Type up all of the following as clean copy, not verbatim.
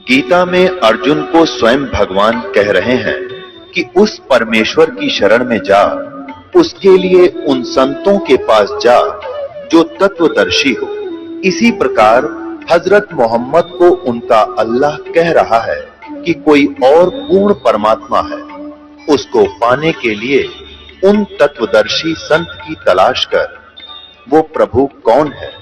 गीता में अर्जुन को स्वयं भगवान कह रहे हैं कि उस परमेश्वर की शरण में जा, उसके लिए उन संतों के पास जा जो तत्वदर्शी हो। इसी प्रकार हजरत मोहम्मद को उनका अल्लाह कह रहा है कि कोई और पूर्ण परमात्मा है। उसको पाने के लिए उन तत्वदर्शी संत की तलाश कर। वो प्रभु कौन है,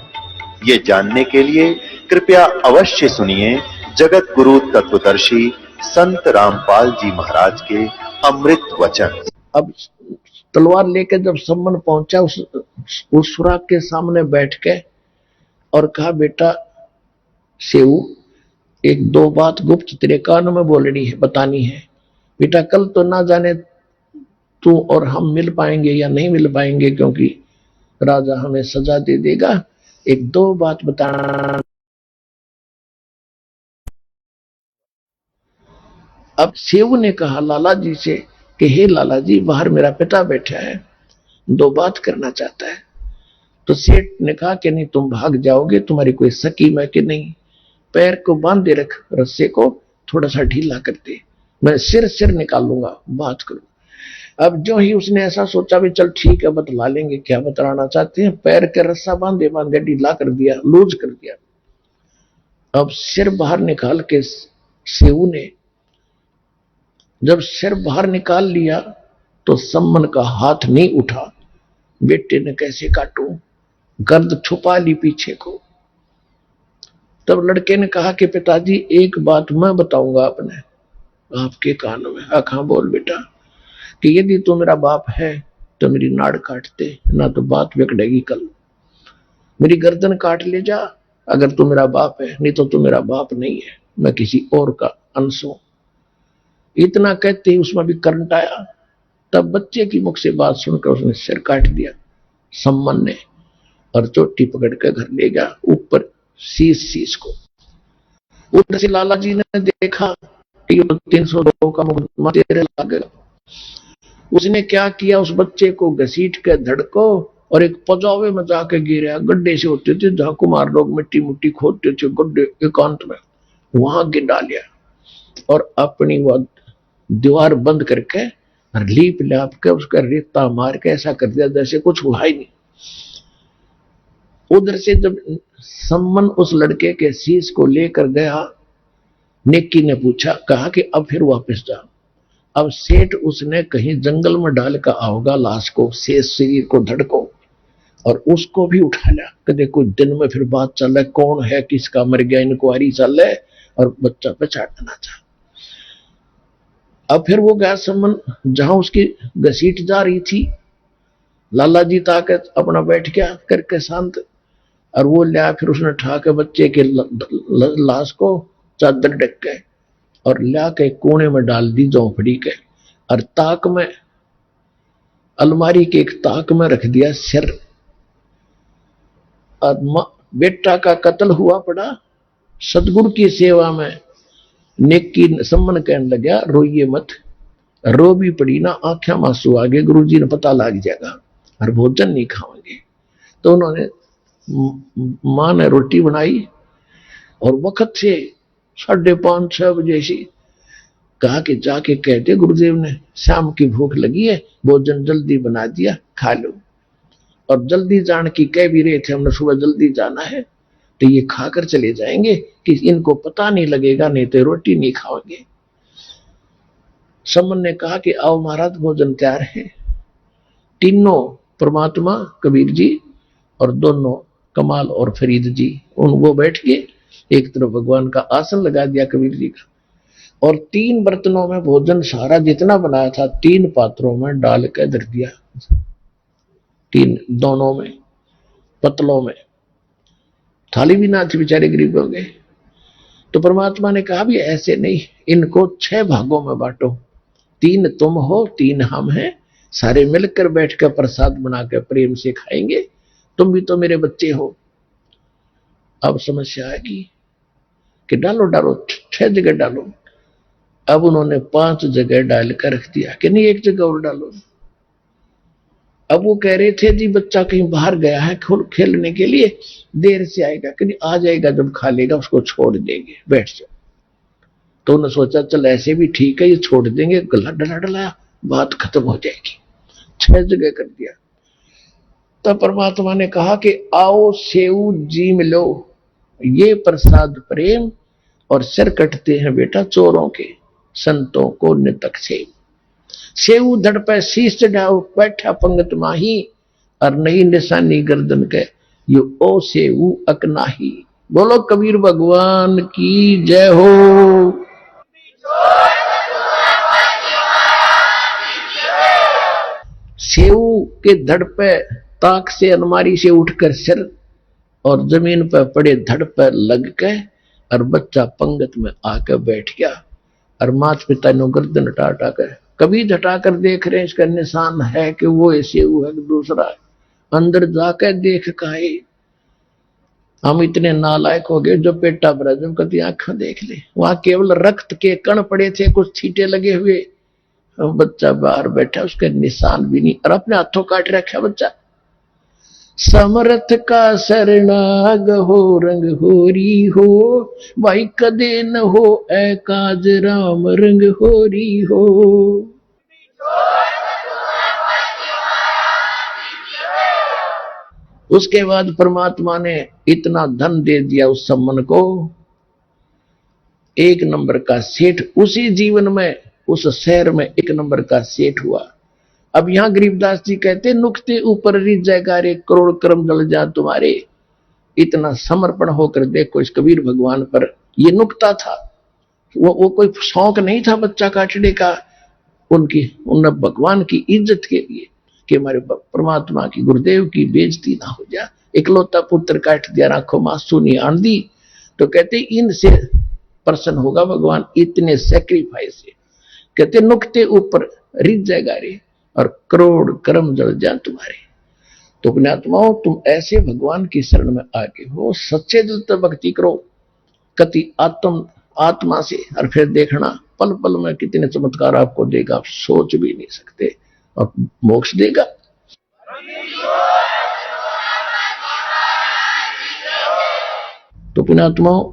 ये जानने के लिए कृपया अवश्य सुनिए जगत गुरु तत्वदर्शी संत रामपाल जी महाराज के अमृत वचन। अब तलवार लेकर जब सम्मन पहुंचा उस सुराग के सामने बैठ के और कहा, बेटा सेऊ, एक दो बात गुप्त तेरे कान में बोलनी है, बतानी है। बेटा कल तो ना जाने तू और हम मिल पाएंगे या नहीं मिल पाएंगे, क्योंकि राजा हमें सजा दे देगा। एक दो बात बताना। अब सेऊ ने कहा लाला जी से कि हे लाला जी, बाहर मेरा पिता बैठा है, दो बात करना चाहता है। तो सेठ ने कहा कि नहीं, तुम भाग जाओगे, तुम्हारी कोई सकीम है कि नहीं? पैर को बांधे रख, रस्से को थोड़ा सा ढीला कर दे, मैं सिर निकालूंगा, बात करूं। अब जो ही उसने ऐसा सोचा भी चल ठीक है, बतला लेंगे क्या बतलाना चाहते हैं। पैर के रस्सा बांधे बांधे ढीला कर दिया, लूज कर दिया। अब सिर बाहर निकाल के सेऊ ने जब सिर बाहर निकाल लिया तो सम्मन का हाथ नहीं उठा। बेटे ने कैसे काटूं, गर्द छुपा ली पीछे को। तब लड़के ने कहा कि पिताजी एक बात मैं बताऊंगा अपने आपके कान में। हाँ बोल बेटा। कि यदि तू मेरा बाप है तो मेरी नाड़ काट दे, ना तो बात बिगड़ेगी कल। मेरी गर्दन काट ले जा अगर तू मेरा बाप है, नहीं तो तू मेरा बाप नहीं है, मैं किसी और का अंश हूं। इतना कहते ही उसमें भी करंट आया। तब बच्चे की मुख से बात सुनकर उसने सिर काट दिया सम्मन ने, और चोटी पकड़ कर घर ले गया, ऊपर शीश को। उधर से लाला जी ने देखा कि 302 का मुकदमा तेरे लगेगा। उसने क्या किया, उस बच्चे को घसीट के धड़को और एक पजावे में जाके गिरा। गड्ढे से होते थे जहां कुमार लोग मिट्टी मुट्टी खोदते थे, गड्ढे एकांत में, वहां गिर डालिया और अपनी वह दीवार बंद करके लीप लाप के उसका रेता मार के ऐसा कर दिया जैसे कुछ हुआ ही नहीं। उधर से जब सम्मन उस लड़के के शीश को लेकर गया, नेकी ने पूछा, कहा कि अब फिर वापस जा। अब सेठ उसने कहीं जंगल में डाल कर आओगा लाश को, शेष शरीर को धड़को, और उसको भी उठा लिया। कदे कुछ दिन में फिर बात चल रहा, कौन है किसका मर गया, इंक्वायरी चल रहा है और बच्चा पछाड़ना चाह। अब फिर वो गया सम्मन जहां उसकी घसीट जा रही थी। लाला जी ताकत अपना बैठ गया करके शांत, और वो लिया फिर उसने ठा के बच्चे के लाश को चादर ढक के और लिया के कोने में डाल दी झोंपड़ी के, और ताक में अलमारी के एक ताक में रख दिया सिर। और बेटा का कत्ल हुआ पड़ा सतगुरु की सेवा में। नेकी सम्मन कहने लगा, रोइए मत, रो भी पड़ी ना आंखें मांसू आगे, गुरु जी ने पता लग जाएगा और भोजन नहीं खाओगे। तो उन्होंने मां ने रोटी बनाई और वक्त से 5:30-6 बजे से कहा कि जाके कहते गुरुदेव ने शाम की भूख लगी है, भोजन जल्दी बना दिया, खा लो। और जल्दी जाने की कह भी रहे थे, हमने सुबह जल्दी जाना है तो ये खाकर चले जाएंगे कि इनको पता नहीं लगेगा, नहीं तो रोटी नहीं खाओगे। सम्मन ने कहा कि आओ महाराज, भोजन तैयार है। तीनों परमात्मा कबीर जी और दोनों कमाल और फरीद जी, वो बैठ के एक तरफ भगवान का आसन लगा दिया कबीर जी का, और 3 बर्तनों में भोजन सारा जितना बनाया था 3 पात्रों में डाल के धर दिया। 3 दोनों में पतलों में, थाली भी ना थी, बेचारे गरीब हो गए। तो परमात्मा ने कहा भी ऐसे नहीं, इनको 6 भागों में बांटो, 3 तुम हो, 3 हम हैं, सारे मिलकर बैठकर प्रसाद बनाकर प्रेम से खाएंगे, तुम भी तो मेरे बच्चे हो। अब समस्या आएगी कि डालो 6 जगह डालो। अब उन्होंने 5 जगह डाल कर रख दिया कि नहीं 1 जगह और डालो। अब वो कह रहे थे जी बच्चा कहीं बाहर गया है खेलने के लिए, देर से आएगा, कि नहीं आ जाएगा, जब खा लेगा उसको छोड़ देंगे, बैठ जाओ। तो उन्होंने सोचा चल ऐसे भी ठीक है, ये छोड़ देंगे, गला डला डला बात खत्म हो जाएगी। 6 जगह कर दिया। तब परमात्मा ने कहा कि आओ सेऊ जी मिलो, ये प्रसाद प्रेम और सिर कटते हैं बेटा चोरों के, संतों को नितक से। सेऊ धड़ पे शीश चढ़ाओ, बैठा पंगत माही, और नई निशानी गर्दन के, यो ओ सेऊ अकनाही। बोलो कबीर भगवान की जय हो। सेऊ के धड़ पे ताक से अलमारी से उठकर सिर और जमीन पर पड़े धड़ पर लग के, और बच्चा पंगत में आकर बैठ गया। और माता पिता ने गर्दन हटा कर कभी हटाकर देख रहे हैं, इसका निशान है कि वो ऐसे है कि दूसरा है। अंदर जाकर देख काहे हम इतने नालायक हो गए जो पेटा भरा जो कभी आंखें देख ले, वहां केवल रक्त के कण पड़े थे, कुछ छींटे लगे हुए। बच्चा बाहर बैठा, उसके निशान भी नहीं, और अपने हाथों काट रखा बच्चा। समर्थ का शरणाग हो रंग होरी हो, भाई कदे न हो ए काज राम रंग होरी हो। उसके बाद परमात्मा ने इतना धन दे दिया उस सम्मन को, 1 नंबर का सेठ उसी जीवन में उस शहर में 1 नंबर का सेठ हुआ। अब यहां गरीबदास जी कहते नुक्ते ऊपर रिज जाएगा रे, करोड़ कर्म जल जा तुम्हारे। इतना समर्पण होकर देखो इस कबीर भगवान पर, ये नुक्ता था, वो कोई शौक नहीं था बच्चा काटने का, उन भगवान की इज्जत के लिए कि हमारे परमात्मा की गुरुदेव की बेइज्जती ना हो जाए। इकलौता पुत्र काट दिया, आंखों मासूं नहीं आन दी, तो कहते इनसे प्रसन्न होगा भगवान, इतने सेक्रीफाइस से। कहते नुक्ते ऊपर रिज जाएगा रे, और करोड़ कर्म जल जाए तुम्हारे। तो पुण्यात्माओं, तुम ऐसे भगवान की शरण में आगे हो, सच्चे दिल से भक्ति करो, कति आत्मा से, और फिर देखना पल पल में कितने चमत्कार आपको देगा, आप सोच भी नहीं सकते, और मोक्ष देगा। तो पुण्यात्माओं,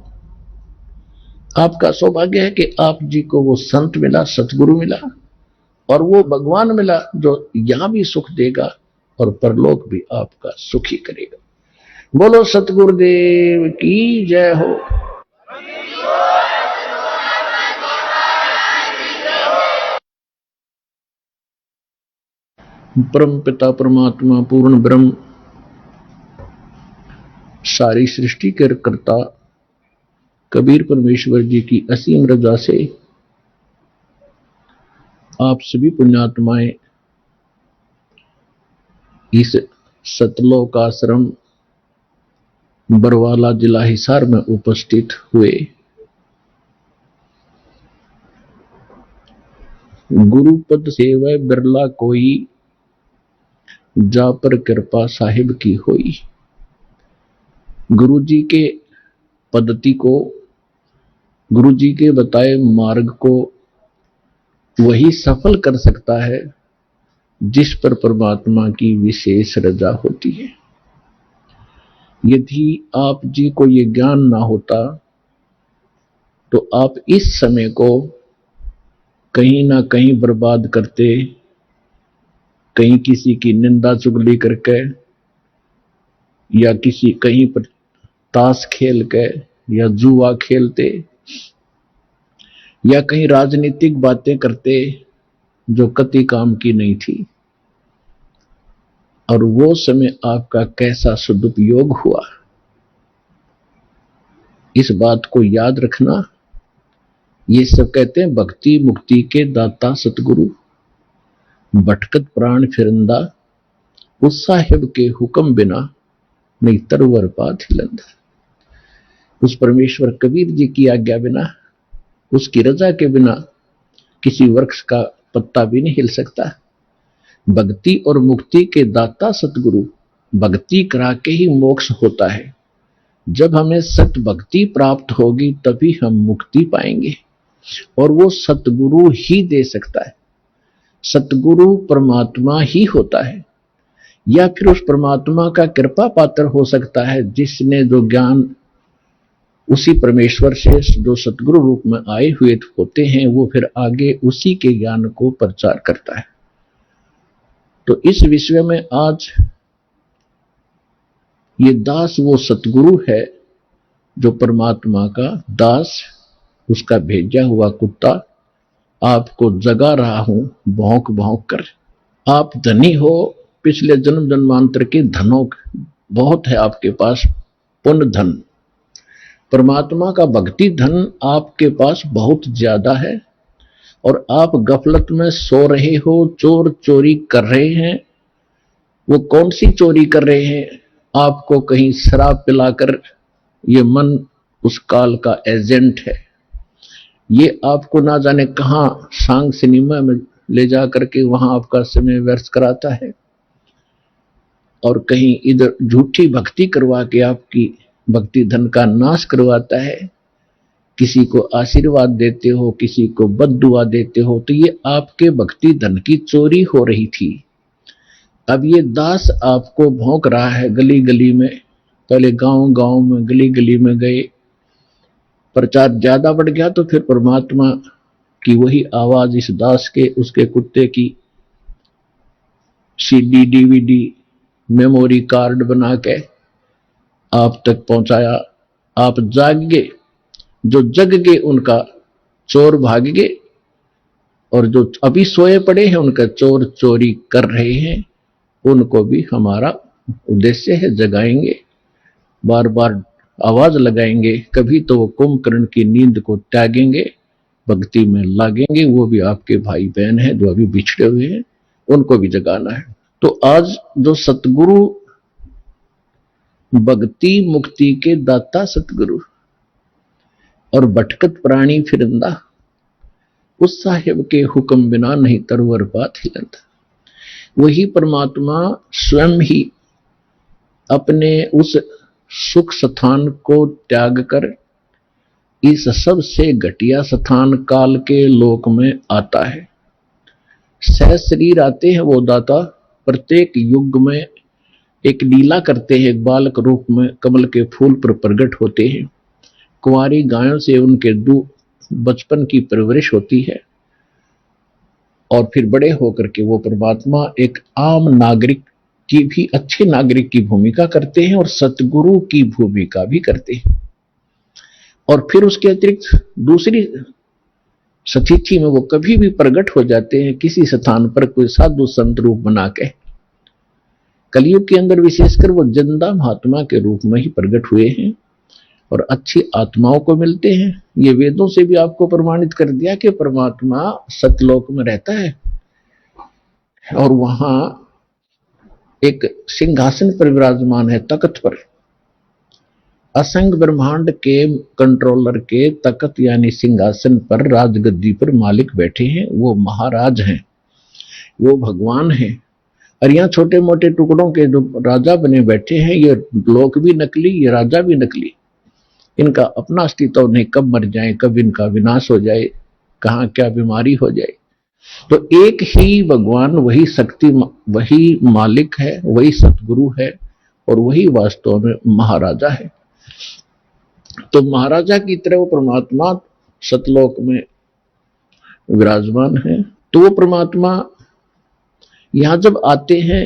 आपका सौभाग्य है कि आप जी को वो संत मिला, सतगुरु मिला, और वो भगवान मिला जो यहां भी सुख देगा और परलोक भी आपका सुखी करेगा। बोलो सतगुरुदेव की जय हो। परम पिता परमात्मा पूर्ण ब्रह्म सारी सृष्टि के कर्ता कबीर परमेश्वर जी की असीम रजा से आप सभी पुण्यात्माएं इस सतलोक आश्रम बरवाला जिला हिसार में उपस्थित हुए। गुरुपद सेवै बिरला कोई, जा पर कृपा साहिब की होई। गुरु जी के पद्धति को, गुरु जी के बताए मार्ग को वही सफल कर सकता है जिस पर परमात्मा की विशेष रजा होती है। यदि आप जी को ये ज्ञान ना होता तो आप इस समय को कहीं ना कहीं बर्बाद करते, कहीं किसी की निंदा चुगली करके, या किसी कहीं पर ताश खेल के, या जुआ खेलते, या कहीं राजनीतिक बातें करते जो कति काम की नहीं थी। और वो समय आपका कैसा सदुपयोग हुआ, इस बात को याद रखना। ये सब कहते हैं भक्ति मुक्ति के दाता सतगुरु, भटकत प्राण फिरंदा, उस साहिब के हुक्म बिना नहीं तरवर पात हिलंदा। उस परमेश्वर कबीर जी की आज्ञा बिना, उसकी रजा के बिना किसी वृक्ष का पत्ता भी नहीं हिल सकता। भक्ति और मुक्ति के दाता सतगुरु, भक्ति करा के ही मोक्ष होता है। जब हमें सत भक्ति प्राप्त होगी तभी हम मुक्ति पाएंगे, और वो सतगुरु ही दे सकता है। सतगुरु परमात्मा ही होता है, या फिर उस परमात्मा का कृपा पात्र हो सकता है जिसने जो ज्ञान उसी परमेश्वर से जो सतगुरु रूप में आए हुए होते हैं वो फिर आगे उसी के ज्ञान को प्रचार करता है। तो इस विषय में आज ये दास वो सतगुरु है जो परमात्मा का दास, उसका भेजा हुआ कुत्ता आपको जगा रहा हूं भौंक भौंक कर। आप धनी हो, पिछले जन्म जन्मांतर के धनों बहुत है आपके पास, पुण्य धन, परमात्मा का भक्ति धन आपके पास बहुत ज्यादा है, और आप गफलत में सो रहे हो, चोर चोरी कर रहे हैं। वो कौन सी चोरी कर रहे हैं? आपको कहीं शराब पिलाकर, ये मन उस काल का एजेंट है, ये आपको ना जाने कहां सांग सिनेमा में ले जा करके वहां आपका समय व्यर्थ कराता है, और कहीं इधर झूठी भक्ति करवा के आपकी भक्ति धन का नाश करवाता है। किसी को आशीर्वाद देते हो, किसी को बद्दुआ देते हो, तो ये आपके भक्ति धन की चोरी हो रही थी। अब ये दास आपको भौंक रहा है गली गली में, पहले गांव गांव में, गली गली में गए, प्रचार ज्यादा बढ़ गया तो फिर परमात्मा की वही आवाज इस दास के, उसके कुत्ते की सीडी डीवीडी मेमोरी कार्ड बना के आप तक पहुंचाया। आप जाग गए, जो जग गए उनका चोर भाग गए, और जो अभी सोए पड़े हैं उनका चोर चोरी कर रहे हैं, उनको भी हमारा उद्देश्य है जगाएंगे, बार बार आवाज लगाएंगे, कभी तो वो कुंभकर्ण की नींद को त्यागेंगे, भक्ति में लागेंगे। वो भी आपके भाई बहन हैं जो अभी बिछड़े हुए हैं, उनको भी जगाना है। तो आज जो सतगुरु, भक्ति मुक्ति के दाता सतगुरु और भटकत प्राणी फिरंदा, उस साहिब के हुक्म बिना नहीं तरवर बात हिलंदा। वही परमात्मा स्वयं ही अपने उस सुख स्थान को त्याग कर इस सबसे घटिया स्थान काल के लोक में आता है। सह शरीर आते हैं वो दाता, प्रत्येक युग में एक लीला करते हैं, एक बालक रूप में कमल के फूल पर प्रकट होते हैं। कुंवारी गायों से उनके बचपन की परवरिश होती है, और फिर बड़े होकर के वो परमात्मा एक आम नागरिक की भी, अच्छे नागरिक की भूमिका करते हैं और सतगुरु की भूमिका भी करते हैं। और फिर उसके अतिरिक्त दूसरी स्थिति में वो कभी भी प्रकट हो जाते हैं किसी स्थान पर कोई साधु संत रूप बना के। कलयुग के अंदर विशेषकर वो जिंदा महात्मा के रूप में ही प्रकट हुए हैं और अच्छी आत्माओं को मिलते हैं। ये वेदों से भी आपको प्रमाणित कर दिया कि परमात्मा सतलोक में रहता है, और वहां एक सिंहासन पर विराजमान है, तख्त पर। असंग ब्रह्मांड के कंट्रोलर के तख्त यानी सिंहासन पर, राजगद्दी पर मालिक बैठे हैं, वो महाराज हैं, वो भगवान हैं। और यहाँ छोटे मोटे टुकड़ों के जो राजा बने बैठे हैं, ये लोक भी नकली, ये राजा भी नकली, इनका अपना अस्तित्व नहीं, कब मर जाए, कब इनका विनाश हो जाए, कहाँ क्या बीमारी हो जाए। तो एक ही भगवान, वही शक्ति, वही मालिक है, वही सतगुरु है, और वही वास्तव में महाराजा है। तो महाराजा की तरह वो परमात्मा सतलोक में विराजमान है। तो वो परमात्मा यहां जब आते हैं,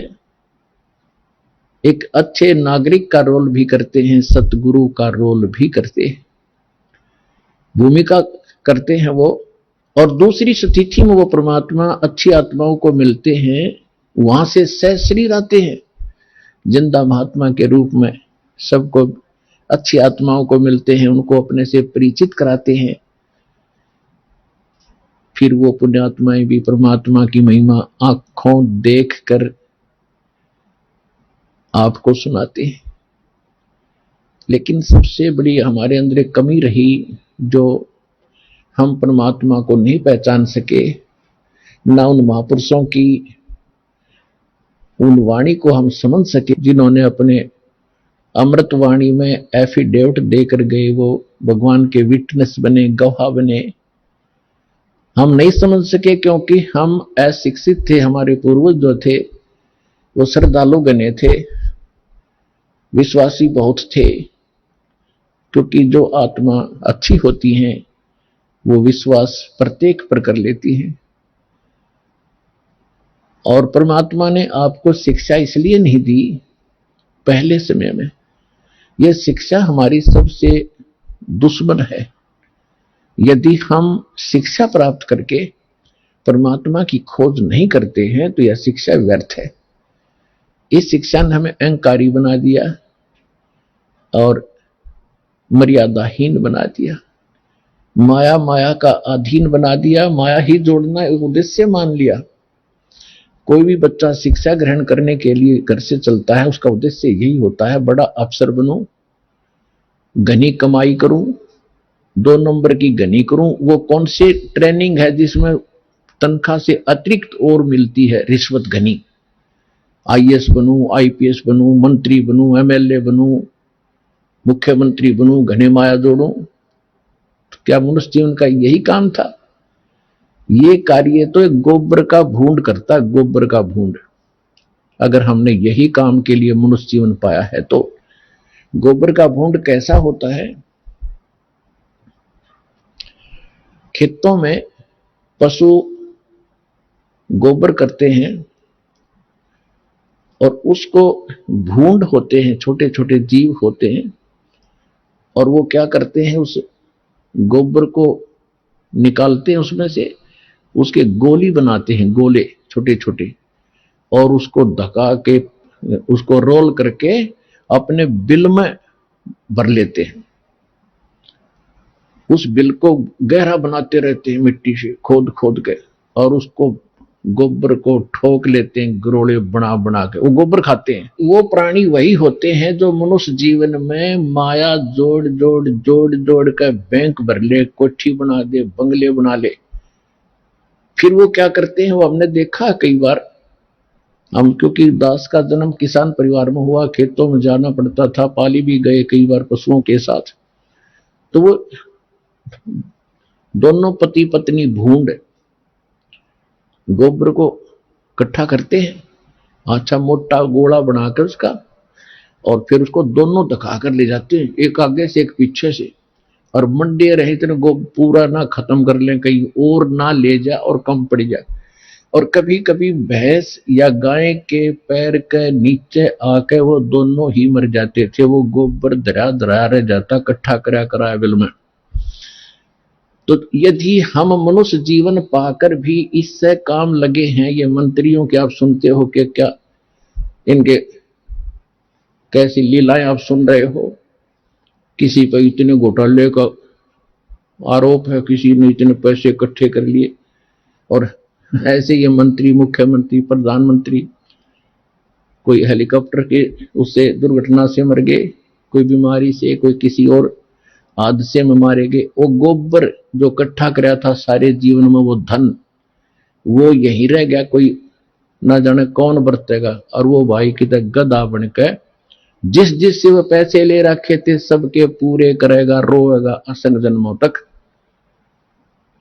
एक अच्छे नागरिक का रोल भी करते हैं, सतगुरु का रोल भी करते हैं, भूमिका करते हैं वो। और दूसरी स्थिति में वो परमात्मा अच्छी आत्माओं को मिलते हैं, वहां से सह शरीर आते हैं जिंदा महात्मा के रूप में, सबको अच्छी आत्माओं को मिलते हैं, उनको अपने से परिचित कराते हैं। फिर वो पुण्यात्माएं भी परमात्मा की महिमा आंखों देखकर आपको सुनाते हैं। लेकिन सबसे बड़ी हमारे अंदर एक कमी रही, जो हम परमात्मा को नहीं पहचान सके, ना उन महापुरुषों की उन वाणी को हम समझ सके जिन्होंने अपने अमृत वाणी में एफिडेविट देकर गए, वो भगवान के विटनेस बने, गवाह बने। हम नहीं समझ सके क्योंकि हम अशिक्षित थे। हमारे पूर्वज जो थे वो श्रद्धालु बने थे, विश्वासी बहुत थे, क्योंकि जो आत्मा अच्छी होती है वो विश्वास प्रत्येक पर कर लेती है। और परमात्मा ने आपको शिक्षा इसलिए नहीं दी पहले समय में, यह शिक्षा हमारी सबसे दुश्मन है। यदि हम शिक्षा प्राप्त करके परमात्मा की खोज नहीं करते हैं तो यह शिक्षा व्यर्थ है। इस शिक्षा ने हमें अहंकारी बना दिया और मर्यादाहीन बना दिया, माया का अधीन बना दिया, माया ही जोड़ना उद्देश्य मान लिया। कोई भी बच्चा शिक्षा ग्रहण करने के लिए घर से चलता है, उसका उद्देश्य यही होता है, बड़ा अफसर बनूं, घनी कमाई करूं, 2 नंबर की घनी करूं। वो कौन सी ट्रेनिंग है जिसमें तनख्वाह से अतिरिक्त और मिलती है? रिश्वत घनी। आईएएस बनूं, आईपीएस बनूं, मंत्री बनूं, एमएलए बनूं, मुख्यमंत्री बनूं, घने माया जोड़ूं। तो क्या मनुष्य जीवन का यही काम था? ये कार्य तो एक गोबर का भूंड करता, गोबर का भूंड। अगर हमने यही काम के लिए मनुष्य जीवन पाया है तो गोबर का भूंड कैसा होता है? खेतों में पशु गोबर करते हैं और उसको भूंड होते हैं, छोटे छोटे जीव होते हैं, और वो क्या करते हैं, उस गोबर को निकालते हैं, उसमें से उसके गोली बनाते हैं, गोले छोटे छोटे, और उसको धका के उसको रोल करके अपने बिल में भर लेते हैं। उस बिल को गहरा बनाते रहते हैं मिट्टी से खोद खोद के, और उसको गोबर को ठोक लेते हैं गरोले बना बना के, वो गोबर खाते हैं। वो प्राणी वही होते हैं जो मनुष्य जीवन में माया जोड़ जोड़ जोड़ जोड़ कर बैंक भर ले, कोठी बना दे, बंगले बना ले। फिर वो क्या करते हैं, वो हमने देखा कई बार। हम क्योंकि दास का जन्म किसान परिवार में हुआ, खेतों में जाना पड़ता था, पाली भी गए कई बार पशुओं के साथ। तो वो दोनों पति पत्नी भूंड गोबर को इकट्ठा करते हैं, अच्छा मोटा गोला बनाकर उसका, और फिर उसको दोनों धकाकर ले जाते हैं, एक आगे से एक पीछे से, और मंडे रहे इतने पूरा ना खत्म कर लें, कहीं और ना ले जा और कम पड़ जाए। और कभी कभी भैंस या गाय के पैर के नीचे आके वो दोनों ही मर जाते थे। वो गोबर धरा धरा रह जाता, इकट्ठा करा करा बिल में। तो यदि हम मनुष्य जीवन पाकर भी इससे काम लगे हैं, ये मंत्रियों के आप सुनते हो कि क्या इनके कैसी लीलाएं आप सुन रहे हो, किसी पर इतने घोटाले का आरोप है, किसी ने इतने पैसे इकट्ठे कर लिए, और ऐसे ये मंत्री, मुख्यमंत्री, प्रधानमंत्री, कोई हेलीकॉप्टर के उससे दुर्घटना से मर गए, कोई बीमारी से, कोई किसी और हादसे में मारे गए। वो गोबर जो इकट्ठा कराया था सारे जीवन में, वो धन वो यहीं रह गया, कोई ना जाने कौन बरतेगा। और वो भाई किधर गधा बनकर जिस जिस से वो पैसे ले रखे थे सबके पूरे करेगा, रोएगा असंग जन्मों तक।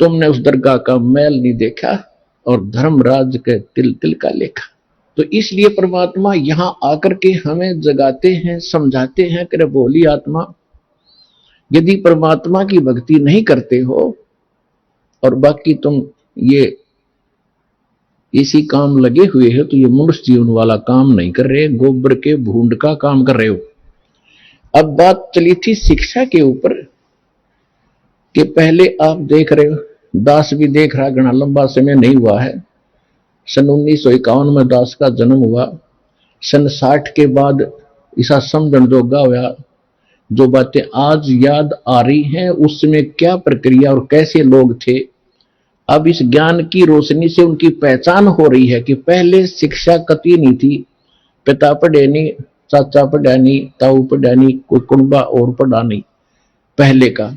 तुमने उस दरगाह का मैल नहीं देखा और धर्मराज के तिल तिल का लेखा। तो इसलिए परमात्मा यहां आकर के हमें जगाते हैं, समझाते हैं कि बोली आत्मा, यदि परमात्मा की भक्ति नहीं करते हो और बाकी तुम ये इसी काम लगे हुए हो, तो ये मनुष्य जीवन वाला काम नहीं कर रहे, गोबर के भूंड का काम कर रहे हो। अब बात चली थी शिक्षा के ऊपर कि पहले आप देख रहे हो, दास भी देख रहा, घना लंबा समय नहीं हुआ है। सन 1951 में दास का जन्म हुआ। सन 60 के बाद ऐसा समझन जोगा हुआ, जो बातें आज याद आ रही हैं उसमें क्या प्रक्रिया और कैसे लोग थे, अब इस ज्ञान की रोशनी से उनकी पहचान हो रही है कि पहले शिक्षा कतई नहीं थी। पिता पढ़े नहीं, चाचा पढ़ा नहीं, ताऊ पढ़ा नहीं, कोई कुंबा और पढ़ा नहीं। पहले का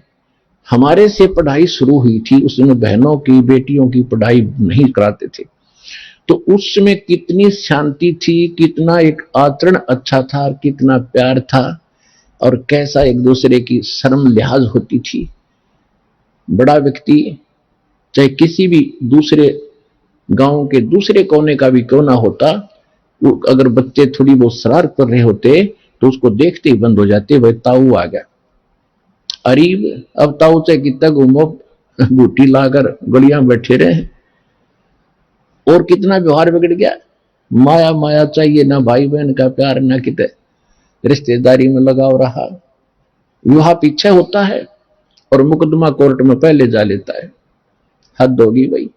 हमारे से पढ़ाई शुरू हुई थी, उसमें बहनों की, बेटियों की पढ़ाई नहीं कराते थे। तो उसमें कितनी शांति थी, कितना एक आचरण अच्छा था, कितना प्यार था, और कैसा एक दूसरे की शर्म लिहाज होती थी। बड़ा व्यक्ति चाहे किसी भी दूसरे गांव के दूसरे कोने का भी क्यों ना होता, वो अगर बच्चे थोड़ी बहुत शरारत कर रहे होते तो उसको देखते ही बंद हो जाते, वह ताऊ आ गया। अरीब अब ताऊ से कितना घूमो, बूटी लाकर गलियां बैठे रहे, और कितना व्यवहार बिगड़ गया। माया माया चाहिए, ना भाई बहन का प्यार, ना कितने रिश्तेदारी में लगाव रहा। विवाह पीछे होता है और मुकदमा कोर्ट में पहले जा लेता है। हद होगी भाई,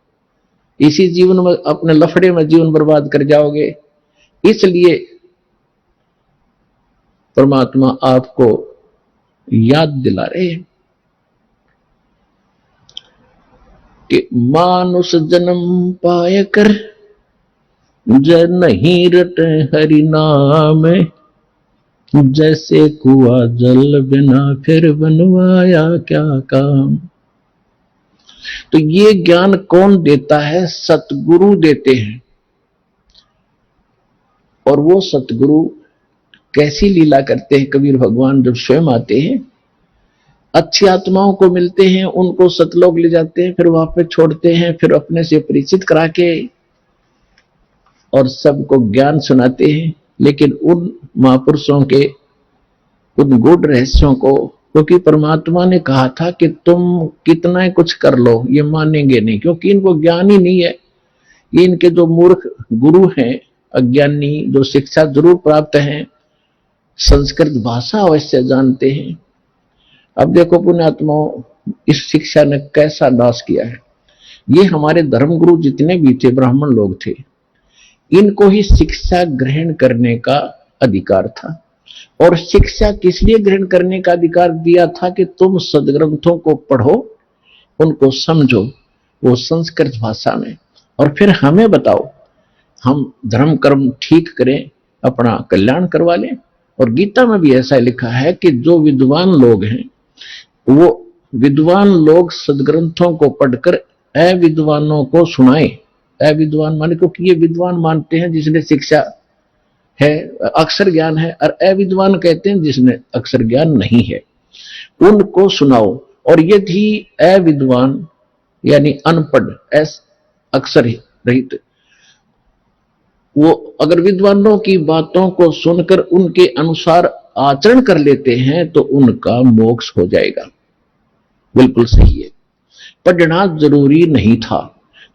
इसी जीवन में अपने लफड़े में जीवन बर्बाद कर जाओगे। इसलिए परमात्मा आपको याद दिला रहे हैं कि मानुष जन्म पाए कर जय नहीं रटे हरि नाम, जैसे कुआ जल बिना फिर बनवाया क्या काम। तो ये ज्ञान कौन देता है? सतगुरु देते हैं। और वो सतगुरु कैसी लीला करते हैं? कबीर भगवान जब स्वयं आते हैं, अच्छी आत्माओं को मिलते हैं, उनको सतलोक ले जाते हैं, फिर वहां पे छोड़ते हैं, फिर अपने से परिचित करा के और सबको ज्ञान सुनाते हैं। लेकिन उन महापुरुषों के उन गूढ़ रहस्यों को, क्योंकि परमात्मा ने कहा था कि तुम कितना ही कुछ कर लो, ये मानेंगे नहीं, क्योंकि इनको ज्ञान ही नहीं है। ये इनके जो मूर्ख गुरु हैं, अज्ञानी, जो शिक्षा जरूर प्राप्त है, संस्कृत भाषा अवश्य जानते हैं। अब देखो पुण्यात्माओं, इस शिक्षा ने कैसा नाश किया है। ये हमारे धर्मगुरु जितने भी थे, ब्राह्मण लोग थे, इनको ही शिक्षा ग्रहण करने का अधिकार था। और शिक्षा किस लिए ग्रहण करने का अधिकार दिया था? कि तुम सदग्रंथों को पढ़ो, उनको समझो, वो संस्कृत भाषा में, और फिर हमें बताओ, हम धर्म कर्म ठीक करें, अपना कल्याण करवा लें। और गीता में भी ऐसा लिखा है कि जो विद्वान लोग हैं, वो विद्वान लोग सदग्रंथों को पढ़कर अविद्वानों को सुनाएं। अविद्वान माने, क्योंकि ये विद्वान मानते हैं जिसने शिक्षा है, अक्षर ज्ञान है, और अविद्वान कहते हैं जिसने अक्षर ज्ञान नहीं है, उनको सुनाओ। और यदि अविद्वान यानी अनपढ़, अक्षर रहित, वो अगर विद्वानों की बातों को सुनकर उनके अनुसार आचरण कर लेते हैं तो उनका मोक्ष हो जाएगा। बिल्कुल सही है, पढ़ना जरूरी नहीं था।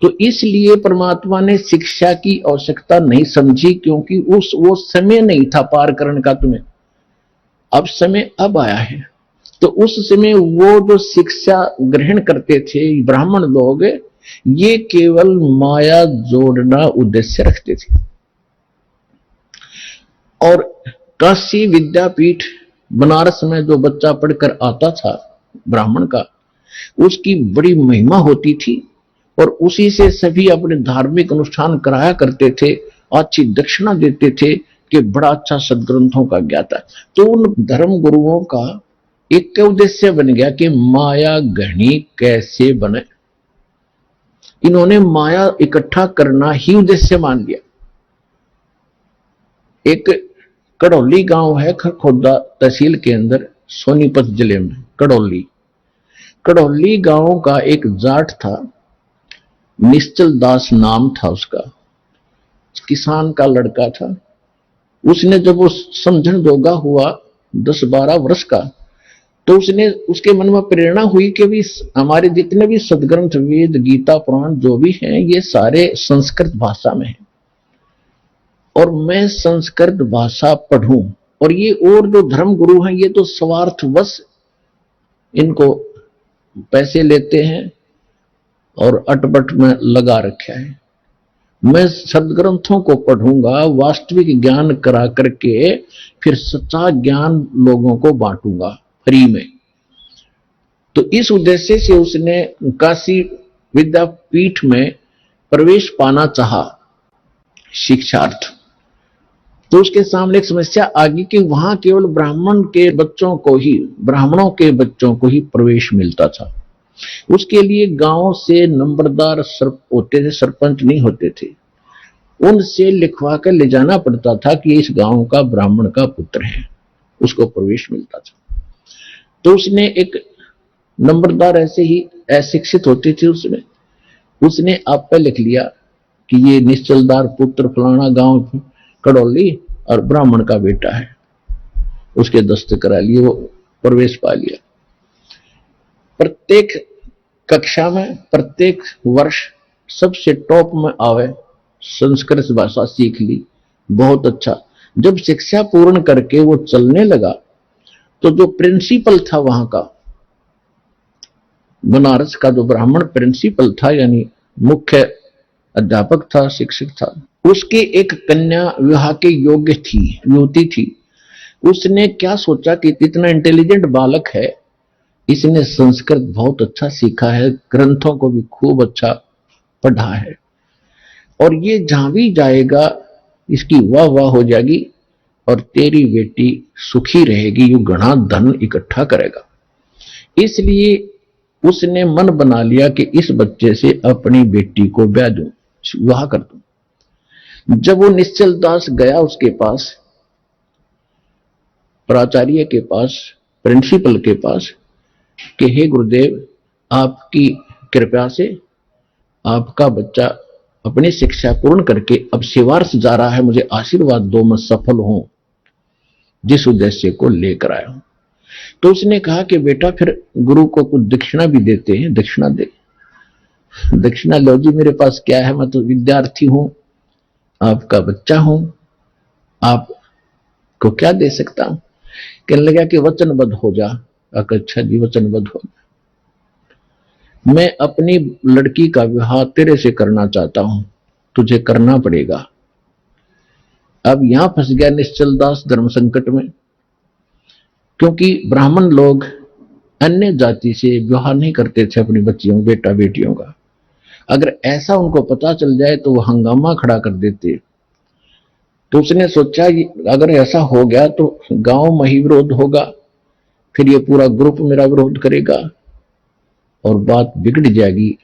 तो इसलिए परमात्मा ने शिक्षा की आवश्यकता नहीं समझी, क्योंकि वो समय नहीं था पार करने का तुम्हें। अब समय अब आया है। तो उस समय वो जो शिक्षा ग्रहण करते थे ब्राह्मण लोग, ये केवल माया जोड़ना उद्देश्य रखते थे। और काशी विद्यापीठ बनारस में जो बच्चा पढ़कर आता था ब्राह्मण का, उसकी बड़ी महिमा होती थी, और उसी से सभी अपने धार्मिक अनुष्ठान कराया करते थे, अच्छी दक्षिणा देते थे कि बड़ा अच्छा सदग्रंथों का ज्ञाता। तो उन धर्म गुरुओं का एक उद्देश्य बन गया कि माया घनी कैसे बने। इन्होंने माया इकट्ठा करना ही उद्देश्य मान लिया। एक कड़ौली गांव है खरखोदा तहसील के अंदर, सोनीपत जिले में कड़ौली गांव का एक जाट था, निश्चल दास नाम था उसका, किसान का लड़का था। उसने जब वो समझन जोगा हुआ 10-12 वर्ष का, तो उसके मन में प्रेरणा हुई कि भी हमारे जितने भी सदग्रंथ, वेद, गीता, पुराण जो भी हैं, ये सारे संस्कृत भाषा में हैं, और मैं संस्कृत भाषा पढ़ूं। और ये और जो धर्म गुरु हैं, ये तो स्वार्थवश इनको पैसे लेते हैं और अटपट में लगा रखा है। मैं सदग्रंथों को पढ़ूंगा, वास्तविक ज्ञान करा करके फिर सच्चा ज्ञान लोगों को बांटूंगा फ्री में। तो इस उद्देश्य से उसने काशी विद्यापीठ में प्रवेश पाना चाहा शिक्षार्थ। तो उसके सामने एक समस्या आ गई कि वहां केवल ब्राह्मणों के बच्चों को ही प्रवेश मिलता था। उसके लिए गांव से नंबरदार होते थे, सरपंच नहीं होते थे, उनसे लिखवा कर ले जाना पड़ता था कि इस गांव का ब्राह्मण का पुत्र है, उसको प्रवेश मिलता था। तो उसने एक नंबरदार ऐसे ही अशिक्षित होते थे, उसने आप पे लिख लिया कि ये निश्चलदार पुत्र फलाना गांव कड़ौली और ब्राह्मण का बेटा है। उसके दस्तखत करा लिए, वो प्रवेश पा लिया। प्रत्येक कक्षा में प्रत्येक वर्ष सबसे टॉप में आवे, संस्कृत भाषा सीख ली, बहुत अच्छा। जब शिक्षा पूर्ण करके वो चलने लगा तो जो प्रिंसिपल था वहां का, बनारस का जो ब्राह्मण प्रिंसिपल था यानी मुख्य अध्यापक था, शिक्षक था, उसकी एक कन्या विवाह के योग्य थी, युवती थी। उसने क्या सोचा कि इतना इंटेलिजेंट बालक है, इसने संस्कृत बहुत अच्छा सीखा है, ग्रंथों को भी खूब अच्छा पढ़ा है, और ये जहां भी जाएगा इसकी वाह वाह हो जाएगी और तेरी बेटी सुखी रहेगी, यू घना धन इकट्ठा करेगा। इसलिए उसने मन बना लिया कि इस बच्चे से अपनी बेटी को ब्याह दूं, विवाह कर दूं। जब वो निश्चल दास गया उसके पास, प्राचार्य के पास, प्रिंसिपल के पास, कि हे गुरुदेव, आपकी कृपा से आपका बच्चा अपनी शिक्षा पूर्ण करके अब सेवार्थ जा रहा है, मुझे आशीर्वाद दो, मैं सफल हूं जिस उद्देश्य को लेकर आया हूं। तो उसने कहा कि बेटा फिर गुरु को कुछ दक्षिणा भी देते हैं, दक्षिणा दे। दक्षिणा लो जी, मेरे पास क्या है, मैं तो विद्यार्थी हूं, आपका बच्चा हूं, आपको क्या दे सकता हूं। कहने लगा कि वचनबद्ध हो जा। अच्छा जी, वचनबद्ध हो जा, मैं अपनी लड़की का विवाह तेरे से करना चाहता हूं, तुझे करना पड़ेगा। अब यहां फंस गया निश्चल दास धर्म संकट में, क्योंकि ब्राह्मण लोग अन्य जाति से विवाह नहीं करते थे अपनी बच्चियों बेटा बेटियों का। अगर ऐसा उनको पता चल जाए तो वो हंगामा खड़ा कर देते। तो उसने सोचा अगर ऐसा हो गया तो गांव में ही विरोध होगा, फिर ये पूरा ग्रुप मेरा विरोध करेगा और बात बिगड़ जाएगी,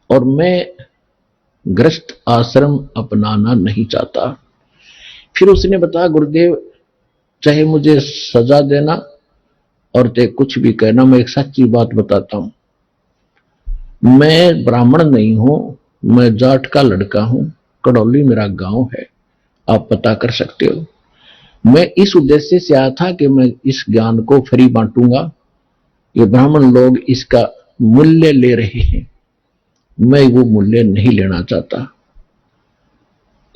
और मैं ग्रस्त आश्रम अपनाना नहीं चाहता। फिर उसने बताया गुरुदेव, चाहे मुझे सजा देना और ते कुछ भी कहना, मैं एक सच्ची बात बताता हूं, मैं ब्राह्मण नहीं हूं, मैं जाट का लड़का हूं, कड़ौली मेरा गांव है, आप पता कर सकते हो। मैं इस उद्देश्य से आया था कि मैं इस ज्ञान को फ्री बांटूंगा, ये ब्राह्मण लोग इसका मूल्य ले रहे हैं, मैं वो मूल्य नहीं लेना चाहता।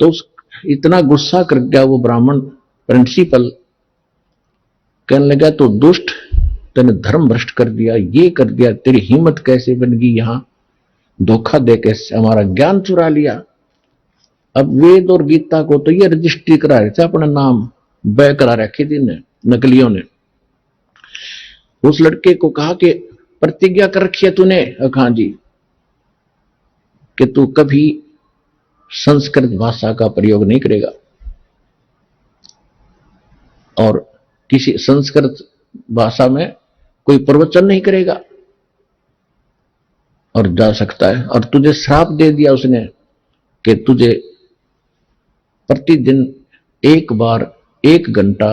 तो इतना गुस्सा कर गया वो ब्राह्मण प्रिंसिपल, कहने लगा तो दुष्ट, तूने धर्म भ्रष्ट कर दिया, ये कर दिया, तेरी हिम्मत कैसे बन गई यहां धोखा देके हमारा ज्ञान चुरा लिया। अब वेद और गीता को तो ये रजिस्ट्री करा रहे थे, अपना नाम बै करा रखे थे नकलियों ने। उस लड़के को कहा कि प्रतिज्ञा कर रखी है तूने? हाँ जी, कि तू कभी संस्कृत भाषा का प्रयोग नहीं करेगा और किसी संस्कृत भाषा में कोई प्रवचन नहीं करेगा, और जा सकता है। और तुझे श्राप दे दिया उसने कि तुझे प्रतिदिन एक बार 1 घंटा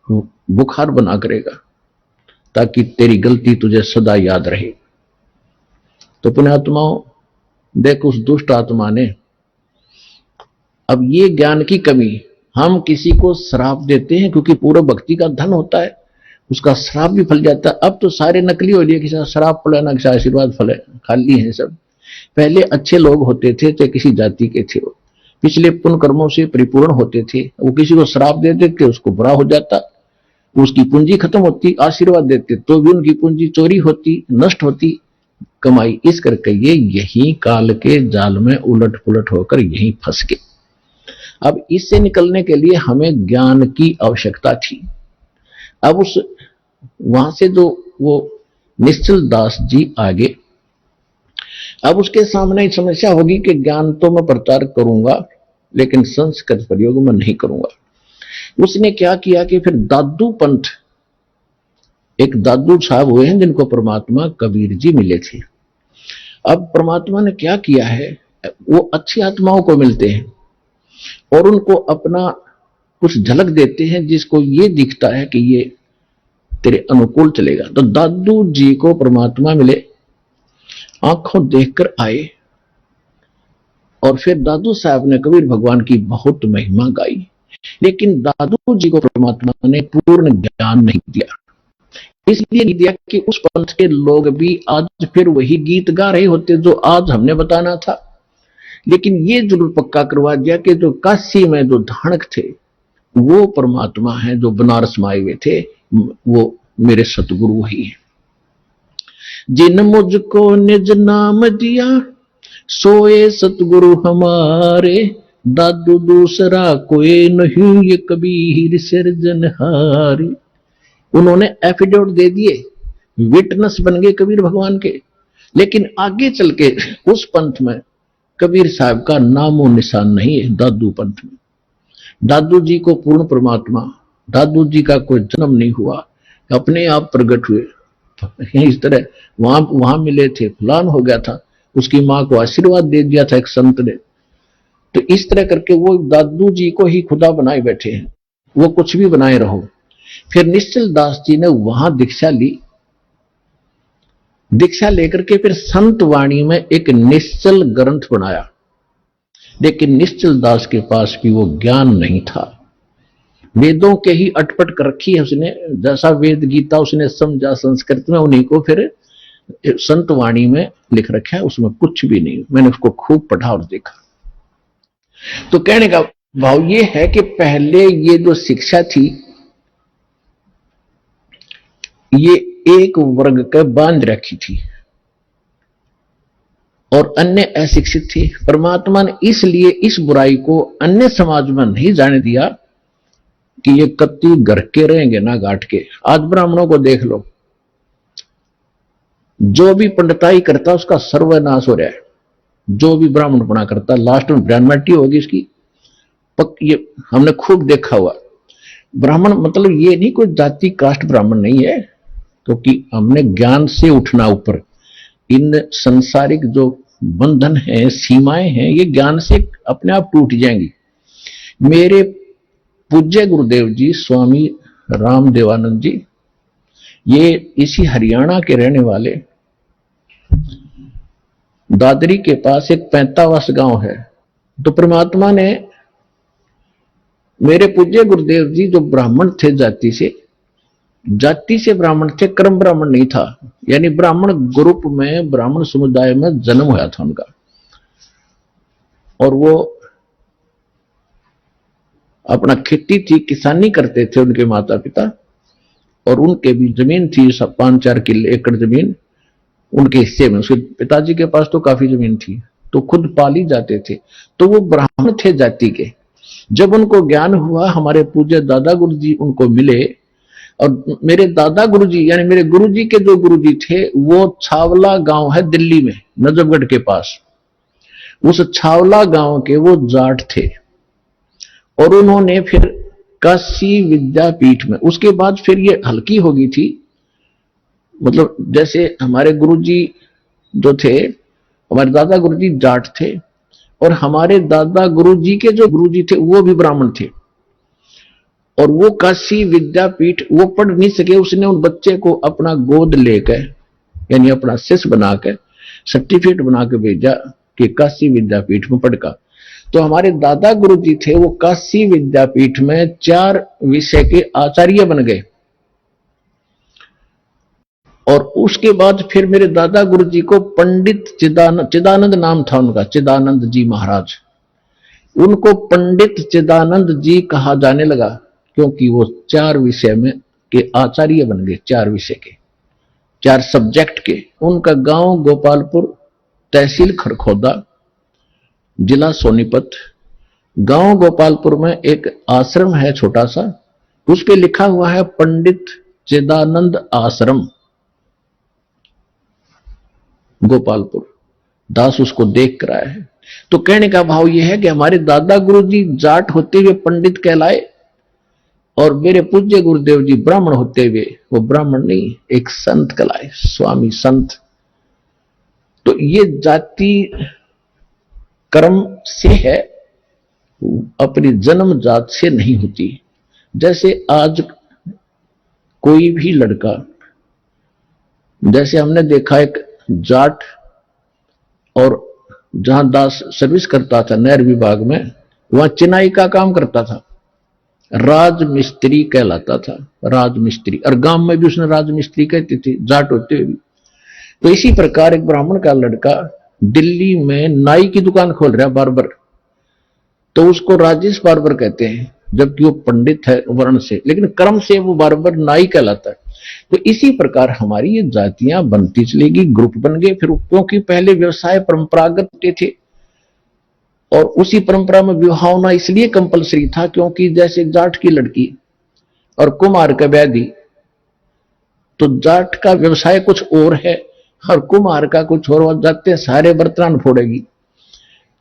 बुखार बना करेगा ताकि तेरी गलती तुझे सदा याद रहे। तो पुण्यात्माओं, देख उस दुष्ट आत्मा ने, अब ये ज्ञान की कमी, हम किसी को श्राप देते हैं क्योंकि पूरा भक्ति का धन होता है, उसका श्राप भी फल जाता है। अब तो सारे नकली हो लिए, किसी श्राप फले ना किसी आशीर्वाद फले, खाली है सब। पहले अच्छे लोग होते थे, चाहे किसी जाति के थे, वो पिछले पुण्य कर्मों से परिपूर्ण होते थे, वो किसी को श्राप दे देते, उसको बुरा हो जाता, उसकी पूंजी खत्म होती, आशीर्वाद देते तो भी उनकी पूंजी चोरी होती, नष्ट होती कमाई। इस करके ये यही काल के जाल में उलट पुलट होकर यही फंस गए। अब इससे निकलने के लिए हमें ज्ञान की आवश्यकता थी। अब उस वहां से जो वो निश्चल दास जी आगे, अब उसके सामने समस्या होगी कि ज्ञान तो मैं प्रचार करूंगा लेकिन संस्कृत प्रयोग में नहीं करूंगा। उसने क्या किया कि फिर दादू पंथ, एक दादू साहब हुए हैं जिनको परमात्मा कबीर जी मिले थे। अब परमात्मा ने क्या किया है, वो अच्छी आत्माओं को मिलते हैं और उनको अपना कुछ झलक देते हैं जिसको ये दिखता है कि ये तेरे अनुकूल चलेगा। तो दादू जी को परमात्मा मिले, आंखों देखकर आए, और फिर दादू साहब ने कबीर भगवान की बहुत महिमा गाई, लेकिन दादू जी को परमात्मा ने पूर्ण ज्ञान नहीं दिया। इसलिए नहीं दिया कि उस पंथ के लोग भी आज फिर वही गीत गा रहे होते जो आज हमने बताना था। लेकिन ये जरूर पक्का करवा दिया कि जो काशी में जो धानक थे वो परमात्मा है, जो बनारस में आए हुए थे वो मेरे सतगुरु वही है। जिन मुझको निज नाम दिया सोए सतगुरु हमारे, दादू दूसरा कोई नहीं ये कबीर सिरजनहारे। उन्होंने एफिडेविट दे दिए, विटनेस बन गए कबीर भगवान के। लेकिन आगे चल के उस पंथ में कबीर साहब का नामो निशान नहीं है। दादू पंथ में दादू जी को पूर्ण परमात्मा, दादू जी का कोई जन्म नहीं हुआ, अपने आप प्रकट हुए। इस तरह वहां मिले थे, फलान हो गया था, उसकी मां को आशीर्वाद दे दिया था एक संत ने। तो इस तरह करके वो दादू जी को ही खुदा बनाए बैठे हैं, वो कुछ भी बनाए रहो। फिर निश्चल दास जी ने वहां दीक्षा ली, दीक्षा लेकर के फिर संत वाणी में एक निश्चल ग्रंथ बनाया। लेकिन निश्चल दास के पास भी वो ज्ञान नहीं था, वेदों के ही अटपट कर रखी है उसने। जैसा वेद गीता उसने समझा संस्कृत में, उन्हीं को फिर संत वाणी में लिख रखा है, उसमें कुछ भी नहीं। मैंने उसको खूब पढ़ा और देखा। तो कहने का भाव ये है कि पहले ये जो शिक्षा थी ये एक वर्ग के बांध रखी थी और अन्य अशिक्षित थे। परमात्मा ने इसलिए इस बुराई को अन्य समाज में नहीं जाने दिया कि ये कत्ती घर के रहेंगे ना गांठ के। आज ब्राह्मणों को देख लो, जो भी पंडिताई करता उसका सर्वनाश हो रहा है। जो भी ब्राह्मण बना करता लास्ट में ब्राह्मणटी होगी इसकी, ये हमने खूब देखा हुआ। ब्राह्मण मतलब ये नहीं कोई जाति कास्ट ब्राह्मण नहीं है, क्योंकि हमने ज्ञान से उठना ऊपर। इन संसारिक जो बंधन है, सीमाएं हैं, ये ज्ञान से अपने आप टूट जाएंगी। मेरे पूज्य गुरुदेव जी स्वामी रामदेवानंद जी, ये इसी हरियाणा के रहने वाले, दादरी के पास एक 45 गांव है। तो परमात्मा ने मेरे पूज्य गुरुदेव जी जो ब्राह्मण थे, जाति से ब्राह्मण थे, कर्म ब्राह्मण नहीं था। यानी ब्राह्मण ग्रुप में, ब्राह्मण समुदाय में जन्म हुआ था उनका। और वो अपना खेती थी, किसानी करते थे उनके माता पिता, और उनके भी जमीन थी 5-4 किले एकड़ जमीन उनके हिस्से में। उसके पिताजी के पास तो काफी जमीन थी, तो खुद पाली जाते थे। तो वो ब्राह्मण थे जाति के। जब उनको ज्ञान हुआ, हमारे पूज्य दादा गुरु जी उनको मिले। और मेरे दादा गुरु जी यानी मेरे गुरु जी के जो गुरु जी थे वो छावला गांव है दिल्ली में, नजफगढ़ के पास। उस छावला गांव के वो जाट थे। और उन्होंने फिर काशी विद्यापीठ में, उसके बाद फिर ये हल्की हो गई थी। मतलब जैसे हमारे गुरुजी जो थे, हमारे दादा गुरुजी जाट थे, और हमारे दादा गुरुजी के जो गुरुजी थे वो भी ब्राह्मण थे। और वो काशी विद्यापीठ वो पढ़ नहीं सके, उसने उन बच्चे को अपना गोद लेकर यानी अपना शिष्य बनाकर सर्टिफिकेट बना के भेजा कि काशी विद्यापीठ में पढ़ का। तो हमारे दादा गुरुजी थे वो काशी विद्यापीठ में 4 विषय के आचार्य बन गए। और उसके बाद फिर मेरे दादा गुरुजी को पंडित चिदानंद नाम था उनका, चिदानंद जी महाराज। उनको पंडित चिदानंद जी कहा जाने लगा, क्योंकि वो 4 विषय में के आचार्य बन गए। 4 विषय के, 4 सब्जेक्ट के। उनका गांव गोपालपुर, तहसील खरखोदा, जिला सोनीपत। गांव गोपालपुर में एक आश्रम है छोटा सा, उस पे लिखा हुआ है पंडित चिदानंद आश्रम गोपालपुर। दास उसको देख कर आया है। तो कहने का भाव यह है कि हमारे दादा गुरुजी जाट होते हुए पंडित कहलाए, और मेरे पूज्य गुरुदेव जी ब्राह्मण होते हुए वो ब्राह्मण नहीं, एक संत कहलाए, स्वामी संत। तो ये जाति कर्म से है, अपनी जन्म जात से नहीं होती। जैसे आज कोई भी लड़का, जैसे हमने देखा एक जाट, और जहां दास सर्विस करता था नहर विभाग में, वहां चिनाई का काम करता था। राजमिस्त्री कहलाता था, राजमिस्त्री। और गांव में भी उसने राजमिस्त्री कहते थे, जाट होते हुए भी। तो इसी प्रकार एक ब्राह्मण का लड़का दिल्ली में नाई की दुकान खोल रहा है, बार्बर, तो उसको राजेश बार्बर कहते हैं, जबकि वो पंडित है वर्ण से, लेकिन कर्म से वो बार्बर नाई कहलाता है। तो इसी प्रकार हमारी ये जातियां बनती चलेगी, ग्रुप बन गए। फिर क्योंकि पहले व्यवसाय परंपरागत थे और उसी परंपरा में विवाह होना इसलिए कंपलसरी था क्योंकि जैसे जाट की लड़की और कुम्हार का ब्याह दी, तो जाट का व्यवसाय कुछ और है और कुम्हार का कुछ और, जाते सारे बर्तन फोड़ेगी।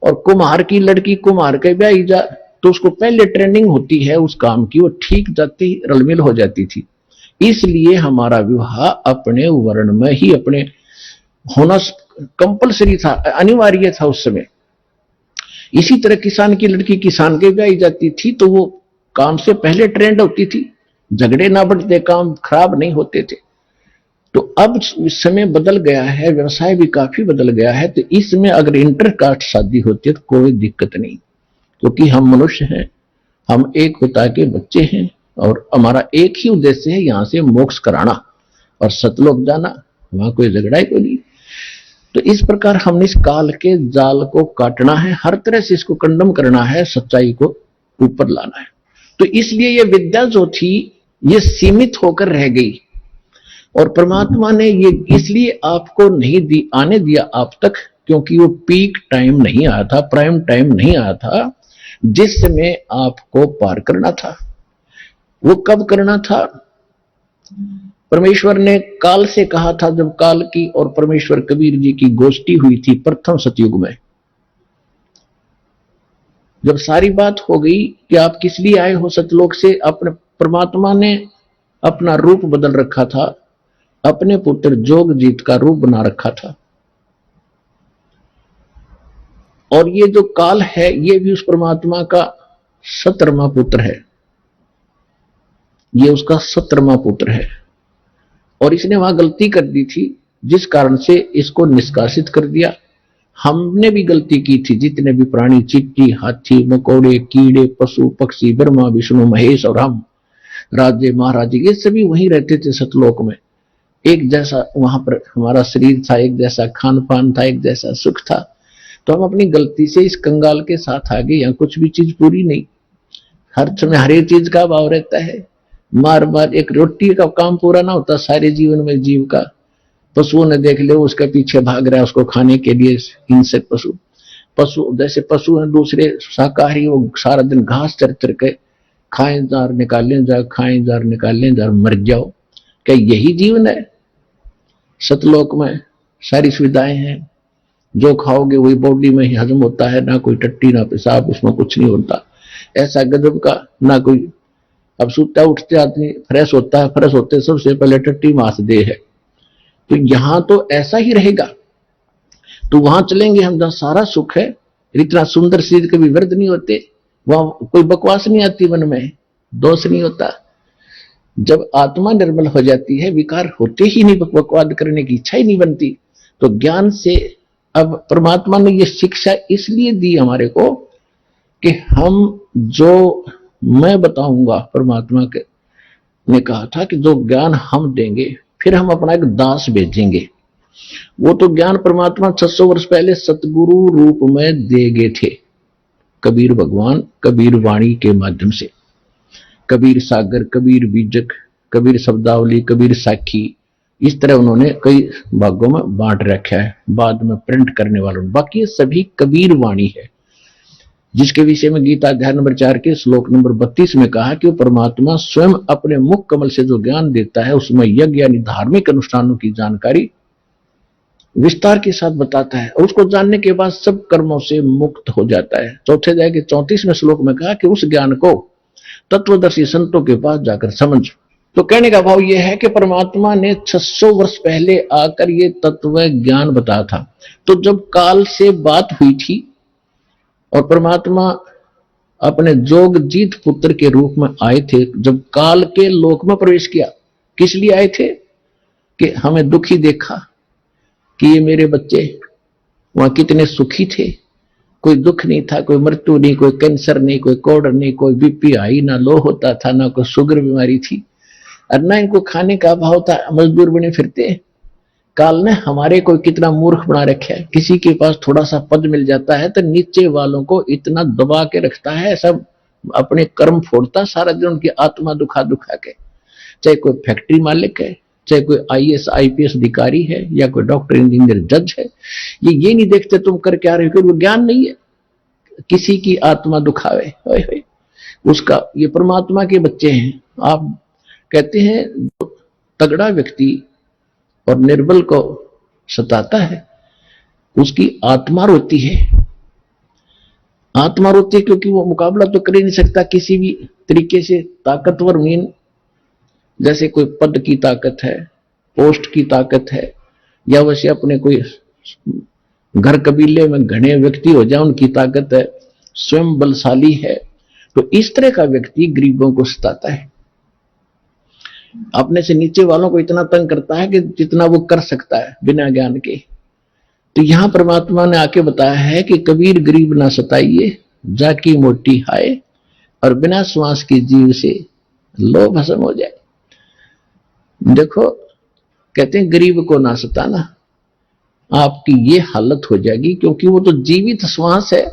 और कुम्हार की लड़की कुम्हार के ब्याह ही जा, तो उसको पहले ट्रेनिंग होती है उस काम की, वो ठीक जाती रलमिल हो जाती थी। इसलिए हमारा विवाह अपने वर्ण में ही अपने होना कंपलसरी था, अनिवार्य था उस समय। इसी तरह किसान की लड़की किसान के ब्याह जाती थी, तो वो काम से पहले ट्रेंड होती थी, झगड़े ना बढ़ते, काम खराब नहीं होते थे। तो अब समय बदल गया है, व्यवसाय भी काफी बदल गया है, तो इसमें अगर इंटरकास्ट शादी होती है तो कोई दिक्कत नहीं, क्योंकि हम मनुष्य हैं, हम एक पिता के बच्चे हैं और हमारा एक ही उद्देश्य है, यहां से मोक्ष कराना और सतलोक जाना, वहां कोई झगड़ा ही कोई नहीं। तो इस प्रकार हमने इस काल के जाल को काटना है, हर तरह से इसको कंडम करना है, सच्चाई को ऊपर लाना है। तो इसलिए ये विद्या जो थी ये सीमित होकर रह गई और परमात्मा ने ये इसलिए आपको नहीं दी, आने दिया आप तक, क्योंकि वो पीक टाइम नहीं आया था, प्राइम टाइम नहीं आया था जिसमें आपको पार करना था। वो कब करना था? परमेश्वर ने काल से कहा था, जब काल की और परमेश्वर कबीर जी की गोष्ठी हुई थी प्रथम सतयुग में, जब सारी बात हो गई कि आप किस लिए आए हो सतलोक से, अपने परमात्मा ने अपना रूप बदल रखा था, अपने पुत्र जोगजीत का रूप बना रखा था। और ये जो काल है ये भी उस परमात्मा का 17वां पुत्र है, ये उसका 17वां पुत्र है। और इसने वहां गलती कर दी थी जिस कारण से इसको निष्कासित कर दिया। हमने भी गलती की थी, जितने भी प्राणी, चींटी, हाथी, मकोड़े, कीड़े, पशु पक्षी, ब्रह्मा विष्णु महेश और हम राजे महाराजे, ये सभी वहीं रहते थे सतलोक में। एक जैसा वहां पर हमारा शरीर था, एक जैसा खान पान था, एक जैसा सुख था। तो हम अपनी गलती से इस कंगाल के साथ आ गए। यहाँ कुछ भी चीज पूरी नहीं, हर समय हर एक चीज का अभाव रहता है। मार मार एक रोटी का काम पूरा ना होता सारे जीवन में जीव का। पशुओं ने देख ले, उसके पीछे भाग रहा है उसको खाने के लिए, हिंसक पशु। पशु जैसे पशु हैं दूसरे शाकाहारी, वो सारा दिन घास चर चर के खाएं जार निकालें जार, खाएं जार निकालें जार, मर जाओ। क्या यही जीवन है? सतलोक में सारी सुविधाएं हैं, जो खाओगे वही बॉडी में ही हजम होता है, ना कोई टट्टी ना पेशाब, उसमें कुछ नहीं होता ऐसा गजब का, ना कोई। अब सूता उठते आदमी फ्रेश होता है, फ्रेश होते सबसे पहले टट्टी मास दे है। तो यहां तो ऐसा ही रहेगा। तो वहां चलेंगे हम जहां सारा सुख है, इतना सुंदर शरीर कभी व्यर्थ नहीं होते, वहां कोई बकवास नहीं आती, मन में दोष नहीं होता। जब आत्मा निर्मल हो जाती है, विकार होते ही नहीं, बकवाद करने की इच्छा ही नहीं बनती। तो ज्ञान से अब परमात्मा ने ये शिक्षा इसलिए दी हमारे को कि हम जो मैं बताऊंगा, परमात्मा के ने कहा था कि जो ज्ञान हम देंगे फिर हम अपना एक दास भेजेंगे। वो तो ज्ञान परमात्मा 600 वर्ष पहले सतगुरु रूप में दे गए थे, कबीर भगवान कबीर वाणी के माध्यम से। कबीर सागर, कबीर बीजक, कबीर शब्दावली, कबीर साखी, इस तरह उन्होंने कई भागों में बांट रखा है, बाद में प्रिंट करने वालों। बाकी सभी कबीर वाणी है, जिसके विषय में गीता अध्याय नंबर 4 के श्लोक नंबर 32 में कहा कि वो परमात्मा स्वयं अपने मुख कमल से जो ज्ञान देता है उसमें यज्ञ यानी धार्मिक अनुष्ठानों की जानकारी विस्तार के साथ बताता है, और उसको जानने के बाद सब कर्मों से मुक्त हो जाता है। चौथे अध्याय के 34वें श्लोक में कहा कि उस ज्ञान को तत्वदर्शी संतों के पास जाकर समझ। तो कहने का भाव यह है कि परमात्मा ने 600 वर्ष पहले आकर ये तत्व ज्ञान बताया था। तो जब काल से बात हुई थी और परमात्मा अपने जोगजीत पुत्र के रूप में आए थे, जब काल के लोक में प्रवेश किया, किस लिए आए थे? कि हमें दुखी देखा कि ये मेरे बच्चे वहां कितने सुखी थे, कोई दुख नहीं था, कोई मृत्यु नहीं, कोई कैंसर नहीं, कोई कोढ़ नहीं, कोई बीपी हाई ना लो होता था, ना कोई शुगर बीमारी थी, और ना इनको खाने का अभाव था, मजदूर बने फिरते। काल ने हमारे को कितना मूर्ख बना रखा है, किसी के पास थोड़ा सा पद मिल जाता है तो नीचे वालों को इतना दबा के रखता है, सब अपने कर्म फोड़ता सारा दिन, उनकी आत्मा दुखा दुखा के। चाहे कोई फैक्ट्री मालिक है, चाहे कोई आईएएस आईपीएस अधिकारी है, या कोई डॉक्टर इंजीनियर जज है, ये नहीं देखते तुम कर क्या रहे हो, वो ज्ञान नहीं है, किसी की आत्मा दुखावे। होए होए, उसका ये परमात्मा के बच्चे हैं। आप कहते हैं तगड़ा व्यक्ति और निर्बल को सताता है, उसकी आत्मा रोती है। आत्मा रोती है क्योंकि वो मुकाबला तो कर ही नहीं सकता किसी भी तरीके से। ताकतवर मीन जैसे कोई पद की ताकत है, पोस्ट की ताकत है, या वैसे अपने कोई घर कबीले में घने व्यक्ति हो जाए उनकी ताकत है, स्वयं बलशाली है, तो इस तरह का व्यक्ति गरीबों को सताता है, अपने से नीचे वालों को इतना तंग करता है कि जितना वो कर सकता है बिना ज्ञान के। तो यहां परमात्मा ने आके बताया है कि कबीर गरीब ना सताइए, जाकी मोटी हाय, और बिना श्वास की जीव से लो भस्म हो जाए। देखो कहते हैं गरीब को ना सताना, आपकी ये हालत हो जाएगी, क्योंकि वो तो जीवित श्वास है,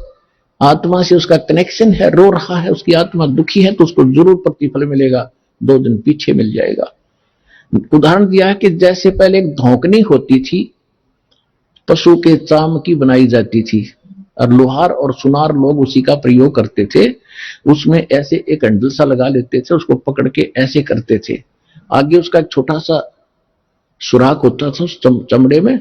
आत्मा से उसका कनेक्शन है, रो रहा है, उसकी आत्मा दुखी है, तो उसको जरूर प्रतिफल मिलेगा, 2 दिन पीछे मिल जाएगा। उदाहरण दिया है कि जैसे पहले एक धौंकनी होती थी, पशु के चाम की बनाई जाती थी, और लोहार और सुनार लोग उसी का प्रयोग करते थे। उसमें ऐसे एक हैंडल सा लगा लेते थे, उसको पकड़ के ऐसे करते थे, आगे उसका एक छोटा सा सुराख होता था उस चमड़े में,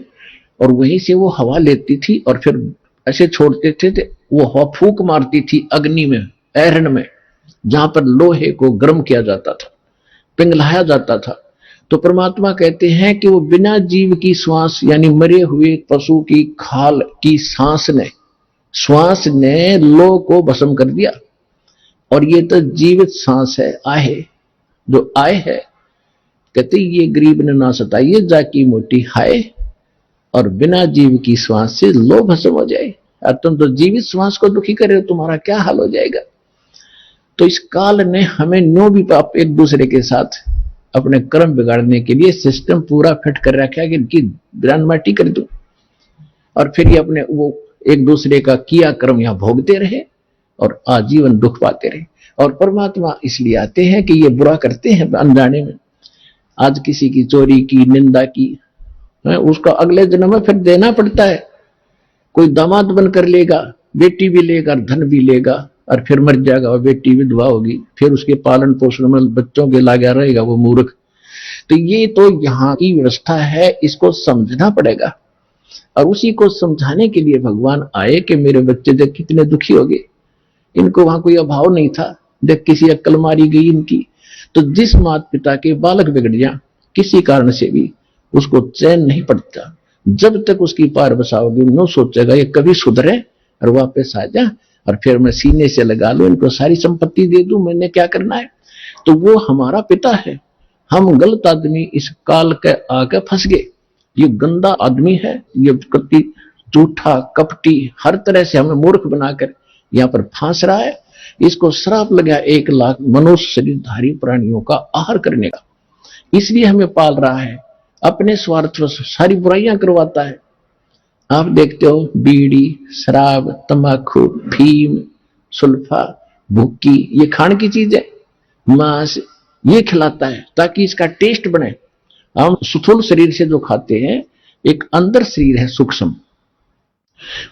और वहीं से वो हवा लेती थी और फिर ऐसे छोड़ते थे, तो वो हवा फूंक मारती थी अग्नि में, ऐरन में, जहां पर लोहे को गर्म किया जाता था, पिघलाया जाता था। तो परमात्मा कहते हैं कि वो बिना जीव की श्वास, यानी मरे हुए पशु की खाल की श्वास ने लो को भस्म कर दिया। और ये तो जीवित सांस है, आहे जो आए है, कहते ये गरीब ने ना सताइए, जाकी मोटी हाय, और बिना जीव की श्वास से लो भस्म हो जाए। और तुम तो जीवित श्वास को दुखी कर रहे हो, तुम्हारा क्या हाल हो जाएगा। तो इस काल ने हमें न्यों भी एक दूसरे के साथ अपने कर्म बिगाड़ने के लिए सिस्टम पूरा फिट कर रखा है कि इनकी ग्रान माटी कर दो, और फिर ये अपने वो एक दूसरे का किया कर्म यहां भोगते रहे और आजीवन दुख पाते रहे। और परमात्मा इसलिए आते हैं कि ये बुरा करते हैं अनजाने में। आज किसी की चोरी की, निंदा की, उसका अगले जन्म में फिर देना पड़ता है। कोई दामाद बनकर लेगा, बेटी भी लेगा, धन भी लेगा, और फिर मर जाएगा, और बेटी विधवा होगी, फिर उसके पालन पोषण में बच्चों के लागा रहेगा वो मूर्ख। तो ये तो यहाँ की व्यवस्था है, इसको समझना पड़ेगा। और उसी को समझाने के लिए भगवान आए कि मेरे बच्चे देख कितने दुखी हो गए, इनको वहां कोई अभाव नहीं था, देख किसी अक्ल मारी गई इनकी। तो जिस माता पिता के बालक बिगड़ जाए किसी कारण से भी, उसको चैन नहीं पड़ता जब तक उसकी पार बसाओगे। नो सोचेगा ये कभी सुधरे और वापस आ जा, और फिर मैं सीने से लगा लूं, इनको सारी संपत्ति दे दूं, मैंने क्या करना है। तो वो हमारा पिता है। हम गलत आदमी इस काल के आके फंस गए। ये गंदा आदमी है, ये कति झूठा कपटी, हर तरह से हमें मूर्ख बनाकर यहाँ पर फांस रहा है। इसको श्राप लगा 1 लाख मनुष्य शरीरधारी प्राणियों का आहार करने का, इसलिए हमें पाल रहा है, अपने स्वार्थ से सारी बुराइयां करवाता है। आप देखते हो बीड़ी, शराब, तंबाकू, फीम, सुल्फा, भुक्की, ये खाने की चीज है, मांस ये खिलाता है ताकि इसका टेस्ट बने। हम स्थूल शरीर से जो खाते हैं, एक अंदर शरीर है सूक्ष्म,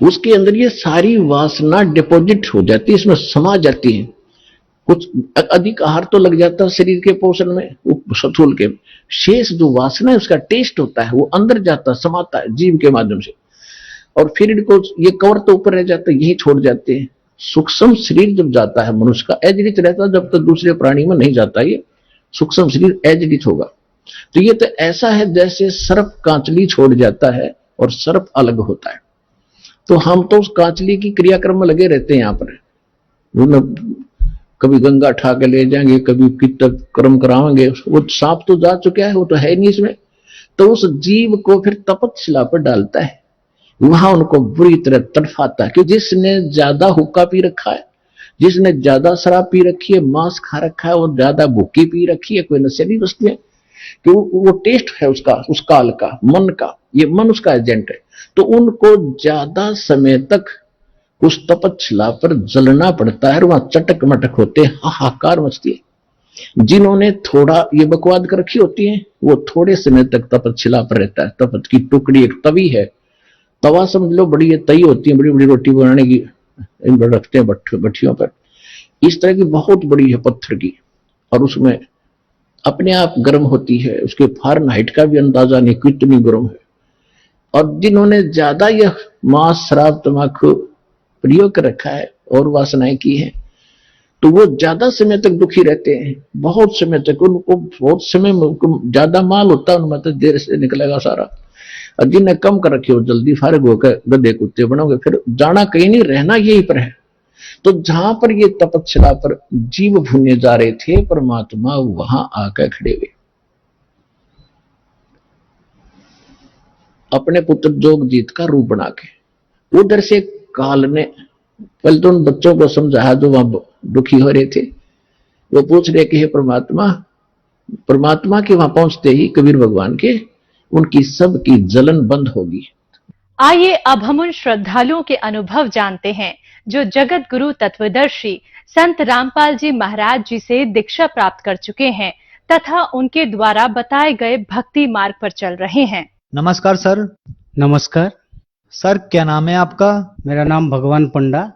उसके अंदर ये सारी वासना डिपॉजिट हो जाती है, इसमें समा जाती है। कुछ अधिक आहार तो लग जाता है शरीर के पोषण में, स्थूल के शेष जो वासना है उसका टेस्ट होता है, वो अंदर जाता समाता है जीव के माध्यम से, और फिर इनको ये कवर तो ऊपर रह जाता है, यही छोड़ जाते हैं। सूक्ष्म शरीर जब जाता है मनुष्य का, एजडित रहता है, जब तक दूसरे प्राणी में नहीं जाता, ये सूक्ष्म शरीर एजडित होगा। तो ये तो ऐसा है जैसे सर्प कांचली छोड़ जाता है और सर्प अलग होता है। तो हम तो उस कांचली की क्रियाक्रम में लगे रहते हैं। यहाँ पर कभी गंगा ठा के ले जाएंगे, कभी कितना कर्म कराएंगे, वो सांप तो जा चुका है, वो तो है नहीं इसमें। तो उस जीव को फिर तपस्या पर डालता है वहां उनको बुरी तरह तड़फाता कि जिसने ज्यादा हुक्का पी रखा है, जिसने ज्यादा शराब पी रखी है, मांस खा रखा है, वो ज्यादा भूखी पी रखी है, कोई नशेली वस्तु है कि वो टेस्ट है उसका, उस काल का, मन का, ये मन उसका एजेंट है। तो उनको ज्यादा समय तक उस तपच्छिला पर जलना पड़ता है, वहां चटक मटक होते, हाहाकार मचती है। जिन्होंने थोड़ा ये बकवाद कर रखी होती है, वो थोड़े समय तक तपच्छिला पर रहता है। तपत की टुकड़ी एक तवी है, तवा समझ लो, बड़ी ये तई होती है, बड़ी बड़ी रोटी बनाने की रखते हैं भट्टियों पर, इस तरह की बहुत बड़ी है पत्थर की, और उसमें अपने आप गर्म होती है, उसके फारेनहाइट का भी अंदाजा नहीं कितनी गर्म है। और जिन्होंने ज्यादा यह मांस शराब तम्बाकू प्रयोग कर रखा है और वासनाएं की है, तो वो ज्यादा समय तक दुखी रहते हैं, बहुत समय तक, उनको बहुत समय ज्यादा माल होता है उनमें, तो देर से निकलेगा सारा। और जिन्हें कम कर रखे हो जल्दी फारग होकर गधे कुत्ते बनोगे, फिर जाना कहीं नहीं, रहना यही पर है। तो जहां पर ये तपच्छिला पर जीव भुने जा रहे थे, परमात्मा वहां आकर खड़े हुए, अपने पुत्र जोगजीत का रूप बना के। उधर से काल ने पहले तो उन बच्चों को समझाया जो वहां दुखी हो रहे थे, वो पूछ रहे कि हे परमात्मा, परमात्मा के वहां पहुंचते ही कबीर भगवान के, उनकी सबकी जलन बंद होगी। आइए अब हम उन श्रद्धालुओं के अनुभव जानते हैं जो जगत गुरु तत्वदर्शी संत रामपाल जी महाराज जी से दीक्षा प्राप्त कर चुके हैं तथा उनके द्वारा बताए गए भक्ति मार्ग पर चल रहे हैं। नमस्कार सर। नमस्कार। सर क्या नाम है आपका? मेरा नाम भगवान पंडा।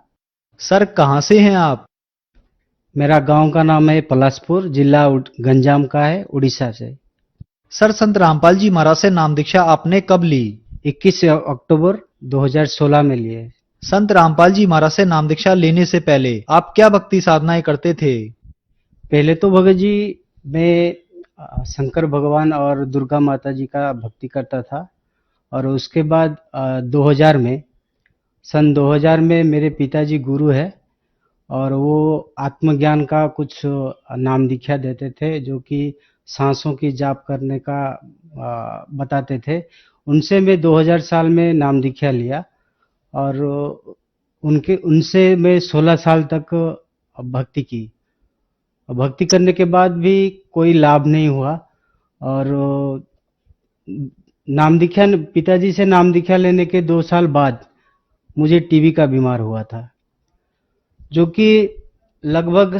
सर कहाँ से हैं आप? मेरा गांव का नाम है पलासपुर, जिला गंजाम का है, उड़ीसा से। सर संत रामपाल जी महाराज से नाम दीक्षा आपने कब ली? 21 अक्टूबर 2016 में लिए। संत रामपाल जी महाराज से नाम दीक्षा लेने से पहले आप क्या भक्ति साधनाएं करते थे? पहले तो भगत जी मैं शंकर भगवान और दुर्गा माता जी का भक्ति करता था, और उसके बाद 2000 में, सन 2000 में मेरे पिताजी गुरु है, और वो आत्मज्ञान का कुछ नाम दीक्षा देते थे, जो कि सांसों की जाप करने का बताते थे। उनसे मैं 2000 साल में नाम दीक्षा लिया, और उनसे मैं 16 साल तक भक्ति की। भक्ति करने के बाद भी कोई लाभ नहीं हुआ, और नाम दीक्षा, पिताजी से नाम दीक्षा लेने के 2 साल बाद मुझे टीबी का बीमार हुआ था, जो कि लगभग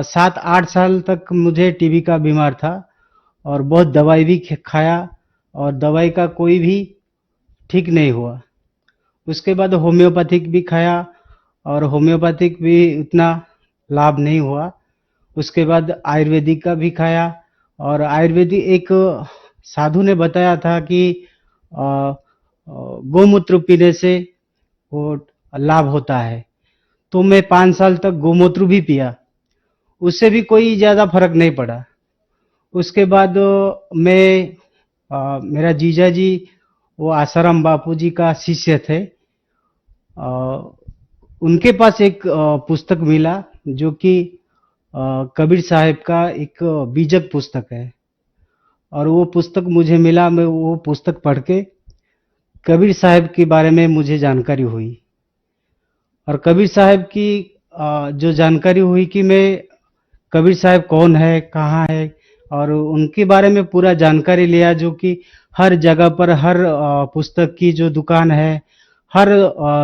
7-8 साल तक मुझे टीबी का बीमार था, और बहुत दवाई भी खाया, और दवाई का कोई भी ठीक नहीं हुआ। उसके बाद होम्योपैथिक भी खाया, और होम्योपैथिक भी उतना लाभ नहीं हुआ। उसके बाद आयुर्वेदिक का भी खाया, और आयुर्वेदिक एक साधु ने बताया था कि गोमूत्र पीने से वो लाभ होता है। तो मैं 5 साल तक गोमूत्र भी पिया, उससे भी कोई ज़्यादा फर्क नहीं पड़ा। उसके बाद मेरा जीजा जी वो आसाराम बापू जी का शिष्य थे, उनके पास एक पुस्तक मिला, जो कि कबीर साहब का एक बीजक पुस्तक है, और वो पुस्तक मुझे मिला। मैं वो पुस्तक पढ़ के कबीर साहब के बारे में मुझे जानकारी हुई, और कबीर साहब की जो जानकारी हुई कि मैं कबीर साहब कौन है, कहाँ है, और उनके बारे में पूरा जानकारी लिया, जो कि हर जगह पर, हर पुस्तक की जो दुकान है, हर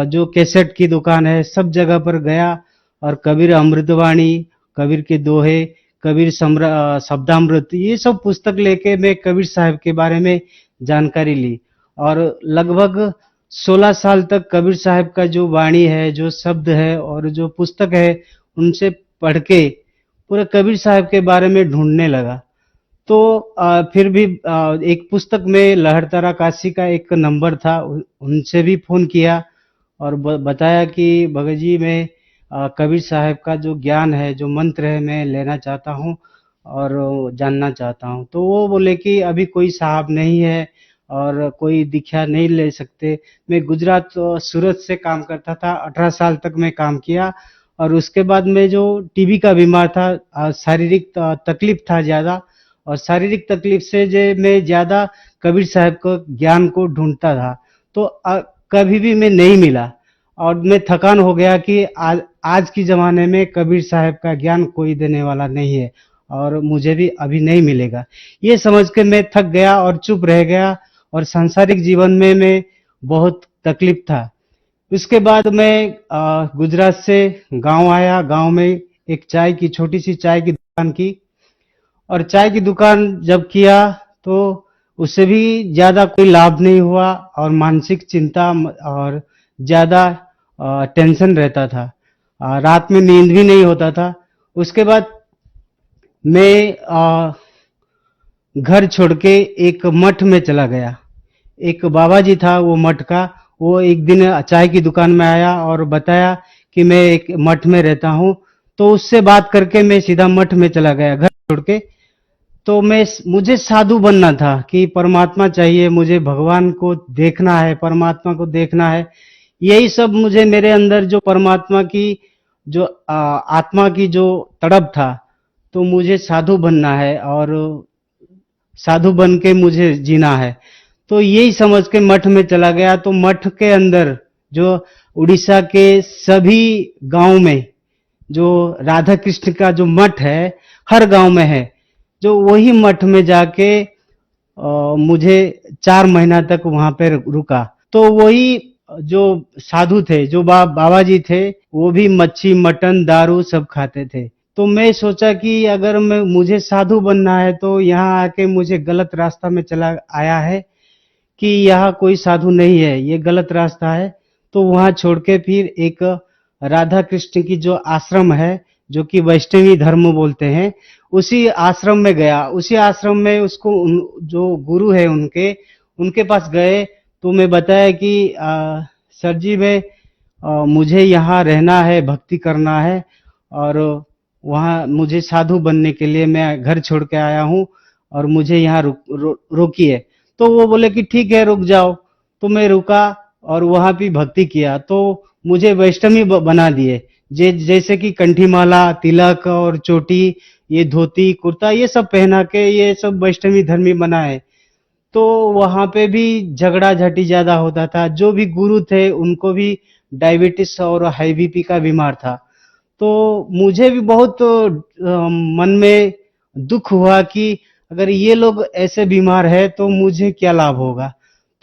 जो कैसेट की दुकान है, सब जगह पर गया, और कबीर अमृतवाणी, कबीर के दोहे, कबीर शब्दामृत, ये सब पुस्तक लेके मैं कबीर साहब के बारे में जानकारी ली, और लगभग 16 साल तक कबीर साहब का जो वाणी है, जो शब्द है, और जो पुस्तक है, उनसे पढ़ के पूरे कबीर साहब के बारे में ढूंढने लगा। तो फिर भी एक पुस्तक में लहरतारा काशी का एक नंबर था, उनसे भी फोन किया, और बताया कि भगत जी मैं कबीर साहब का जो ज्ञान है, जो मंत्र है, मैं लेना चाहता हूँ और जानना चाहता हूँ। तो वो बोले कि अभी कोई साहब नहीं है और कोई दीक्षा नहीं ले सकते। मैं गुजरात सूरत से काम करता था, 18 साल तक मैं काम किया, और उसके बाद में जो टीबी का बीमार था, शारीरिक तकलीफ था ज़्यादा, और शारीरिक तकलीफ से जो मैं ज़्यादा कबीर साहब को ज्ञान को ढूंढता था। तो कभी भी मैं नहीं मिला और मैं थकान हो गया कि आज की जमाने में कबीर साहब का ज्ञान कोई देने वाला नहीं है और मुझे भी अभी नहीं मिलेगा। ये समझ के मैं थक गया और चुप रह गया और सांसारिक जीवन में मैं बहुत तकलीफ था। उसके बाद मैं गुजरात से गांव आया। गांव में एक चाय की छोटी सी चाय की दुकान की और चाय की दुकान जब किया तो उससे भी ज्यादा कोई लाभ नहीं हुआ और मानसिक चिंता और ज्यादा टेंशन रहता था। रात में नींद भी नहीं होता था। उसके बाद मैं घर छोड़ के एक मठ में चला गया। एक बाबा जी था वो मठ का, वो एक दिन चाय की दुकान में आया और बताया कि मैं एक मठ में रहता हूँ। तो उससे बात करके मैं सीधा मठ में चला गया घर छोड़ के। तो मुझे साधु बनना था कि परमात्मा चाहिए, मुझे भगवान को देखना है, परमात्मा को देखना है। यही सब मुझे मेरे अंदर जो परमात्मा की जो आत्मा की जो तड़प था, तो मुझे साधु बनना है और साधु बन के मुझे जीना है। तो यही समझ के मठ में चला गया। तो मठ के अंदर जो उड़ीसा के सभी गांव में जो राधा कृष्ण का जो मठ है, हर गांव में है। जो वही मठ में जाके मुझे 4 महीना तक वहां पे रुका। तो वही जो साधु थे, जो बाबा जी थे, वो भी मच्छी मटन दारू सब खाते थे। तो मैं सोचा कि अगर मुझे साधु बनना है तो यहाँ आके मुझे गलत रास्ता में चला आया है कि यहाँ कोई साधु नहीं है, ये गलत रास्ता है। तो वहां छोड़ के फिर एक राधा कृष्ण की जो आश्रम है, जो कि वैष्णवी धर्म बोलते हैं, उसी आश्रम में गया। उसी आश्रम में उसको जो गुरु है उनके पास गए। तो मैं बताया कि सर जी मुझे यहाँ रहना है, भक्ति करना है और वहाँ मुझे साधु बनने के लिए मैं घर छोड़ के आया हूँ और मुझे यहाँ रोकिए। तो वो बोले कि ठीक है रुक जाओ। तो मैं रुका और वहां भी भक्ति किया। तो मुझे वैष्णवी बना दिए, जैसे कि कंठी माला, तिलक और चोटी, ये धोती कुर्ता ये सब पहना के ये सब वैष्णवी धर्मी बनाए। तो वहां पे भी झगड़ा झाटी ज्यादा होता था। जो भी गुरु थे उनको भी डायबिटीज और हाई बीपी का बीमार था। तो मुझे भी बहुत मन में दुख हुआ कि अगर ये लोग ऐसे बीमार है तो मुझे क्या लाभ होगा,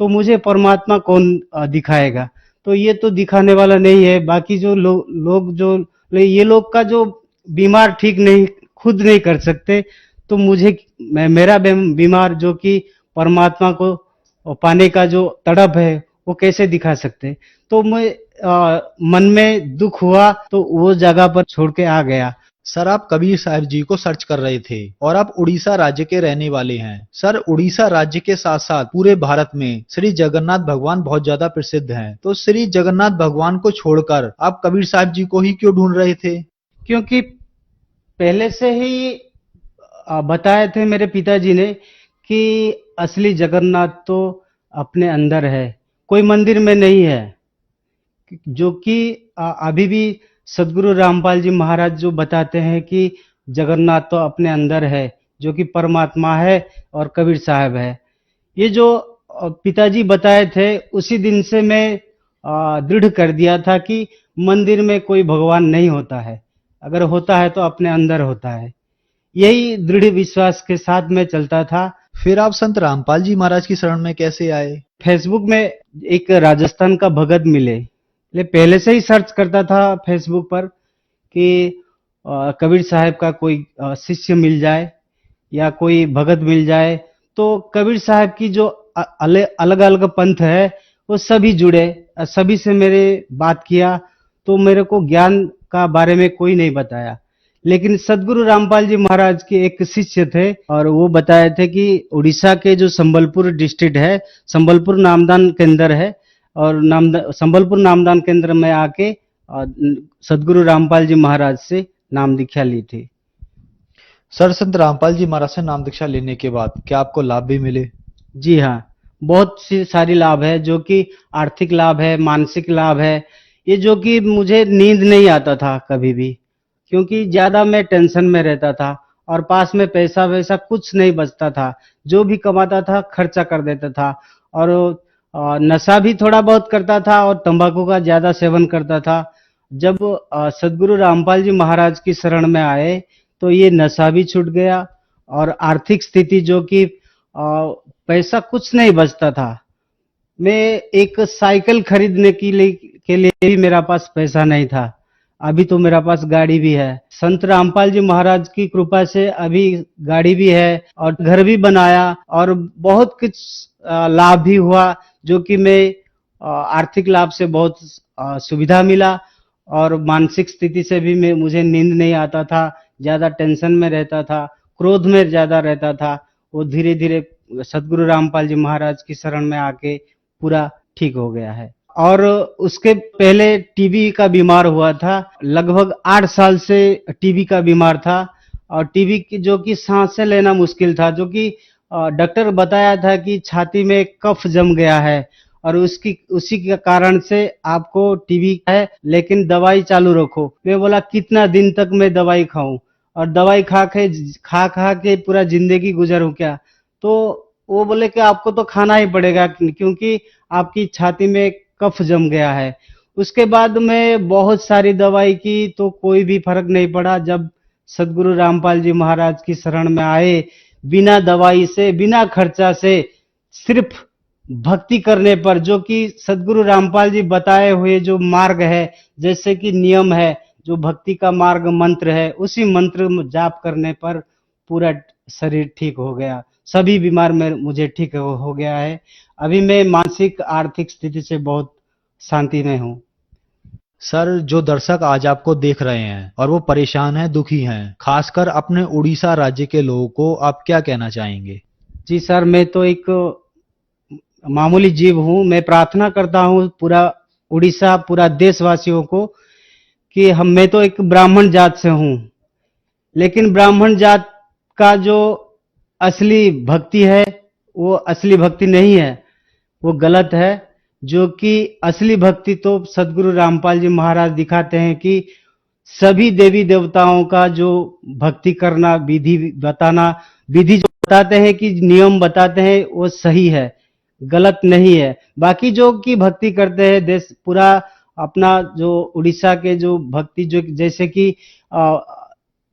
तो मुझे परमात्मा कौन दिखाएगा। तो ये तो दिखाने वाला नहीं है। बाकी जो लोग जो ये लोग का जो बीमार ठीक नहीं खुद नहीं कर सकते, तो मेरा बीमार जो कि परमात्मा को पाने का जो तड़प है वो कैसे दिखा सकते। तो मन में दुख हुआ तो वो जगह पर छोड़ के आ गया। सर आप कबीर साहब जी को सर्च कर रहे थे और आप उड़ीसा राज्य के रहने वाले हैं। सर उड़ीसा राज्य के साथ साथ पूरे भारत में श्री जगन्नाथ भगवान बहुत ज्यादा प्रसिद्ध हैं। तो श्री जगन्नाथ भगवान को छोड़कर आप कबीर साहब जी को ही क्यों ढूंढ रहे थे? क्योंकि पहले से ही बताए थे मेरे पिताजी ने कि असली जगन्नाथ तो अपने अंदर है, कोई मंदिर में नहीं है। जो कि अभी भी सदगुरु रामपाल जी महाराज जो बताते हैं कि जगन्नाथ तो अपने अंदर है, जो कि परमात्मा है और कबीर साहब है। ये जो पिताजी बताए थे, उसी दिन से मैं दृढ़ कर दिया था कि मंदिर में कोई भगवान नहीं होता है, अगर होता है तो अपने अंदर होता है। यही दृढ़ विश्वास के साथ मैं चलता था। फिर आप संत रामपाल जी महाराज की शरण में कैसे आए? फेसबुक में एक राजस्थान का भगत मिले। पहले से ही सर्च करता था फेसबुक पर कि कबीर साहब का कोई शिष्य मिल जाए या कोई भगत मिल जाए। तो कबीर साहब की जो अलग अलग पंथ है वो सभी जुड़े, सभी से मेरे बात किया। तो मेरे को ज्ञान का बारे में कोई नहीं बताया, लेकिन सदगुरु रामपाल जी महाराज के एक शिष्य थे और वो बताए थे कि उड़ीसा के जो संबलपुर डिस्ट्रिक्ट है, संबलपुर नामदान केंद्र है और संबलपुर नामदान केंद्र में आके सदगुरु रामपाल जी महाराज से नाम दीक्षा ली थी। सर संत रामपाल जी महाराज से नाम दीक्षा लेने के बाद क्या आपको लाभ भी मिले? जी हाँ, बहुत सी सारी लाभ है, जो कि आर्थिक लाभ है, मानसिक लाभ है। ये जो कि मुझे नींद नहीं आता था कभी भी, क्योंकि ज्यादा मैं टेंशन में रहता था और पास में पैसा वैसा कुछ नहीं बचता था। जो भी कमाता था खर्चा कर देता था और नशा भी थोड़ा बहुत करता था और तंबाकू का ज्यादा सेवन करता था। जब सदगुरु रामपाल जी महाराज की शरण में आए तो ये नशा भी छूट गया और आर्थिक स्थिति जो कि पैसा कुछ नहीं बचता था। मैं एक साइकिल खरीदने के लिए भी मेरा पास पैसा नहीं था। अभी तो मेरा पास गाड़ी भी है। संत रामपाल जी महाराज की कृपा से अभी गाड़ी भी है और घर भी बनाया और बहुत कुछ लाभ भी हुआ, जो कि मैं आर्थिक लाभ से बहुत सुविधा मिला और मानसिक स्थिति से भी मुझे नींद नहीं आता था, ज्यादा टेंशन में रहता था, क्रोध में ज्यादा रहता था। वो धीरे धीरे सदगुरु रामपाल जी महाराज की शरण में आके पूरा ठीक हो गया है। और उसके पहले टीबी का बीमार हुआ था, लगभग 8 साल से टीबी का बीमार था और टीबी की जो कि सांसें लेना मुश्किल था, जो कि डॉक्टर बताया था कि छाती में कफ जम गया है और उसी के कारण से आपको टीबी है, लेकिन दवाई चालू रखो। मैं बोला कितना दिन तक मैं दवाई खाऊं और दवाई खा के पूरा जिंदगी गुजरूं क्या? तो वो बोले कि आपको तो खाना ही पड़ेगा क्योंकि आपकी छाती में कफ जम गया है। उसके बाद में बहुत सारी दवाई की तो कोई भी फर्क नहीं पड़ा। जब सदगुरु रामपाल जी महाराज की शरण में आए, बिना दवाई से, बिना खर्चा से, सिर्फ भक्ति करने पर, जो कि सदगुरु रामपाल जी बताए हुए जो मार्ग है, जैसे कि नियम है, जो भक्ति का मार्ग मंत्र है, उसी मंत्र जाप करने पर पूरा शरीर ठीक हो गया। सभी बीमार में मुझे ठीक हो गया है। अभी मैं मानसिक आर्थिक स्थिति से बहुत शांति में हूँ। सर, जो दर्शक आज आपको देख रहे हैं और वो परेशान हैं, दुखी हैं, खासकर अपने उड़ीसा राज्य के लोगों को आप क्या कहना चाहेंगे? जी सर, मैं तो एक मामूली जीव हूँ। मैं प्रार्थना करता हूँ पूरा उड़ीसा, पूरा देशवासियों को कि मैं तो एक ब्राह्मण जात से हूँ, लेकिन ब्राह्मण जात का जो असली भक्ति है वो असली भक्ति नहीं है, वो गलत है। जो कि असली भक्ति तो सदगुरु रामपाल जी महाराज दिखाते हैं कि सभी देवी देवताओं का जो भक्ति करना, विधि बताना, विधि जो बताते हैं कि नियम बताते हैं, वो सही है, गलत नहीं है। बाकी जो कि भक्ति करते हैं देश पूरा अपना, जो उड़ीसा के जो भक्ति, जो जैसे कि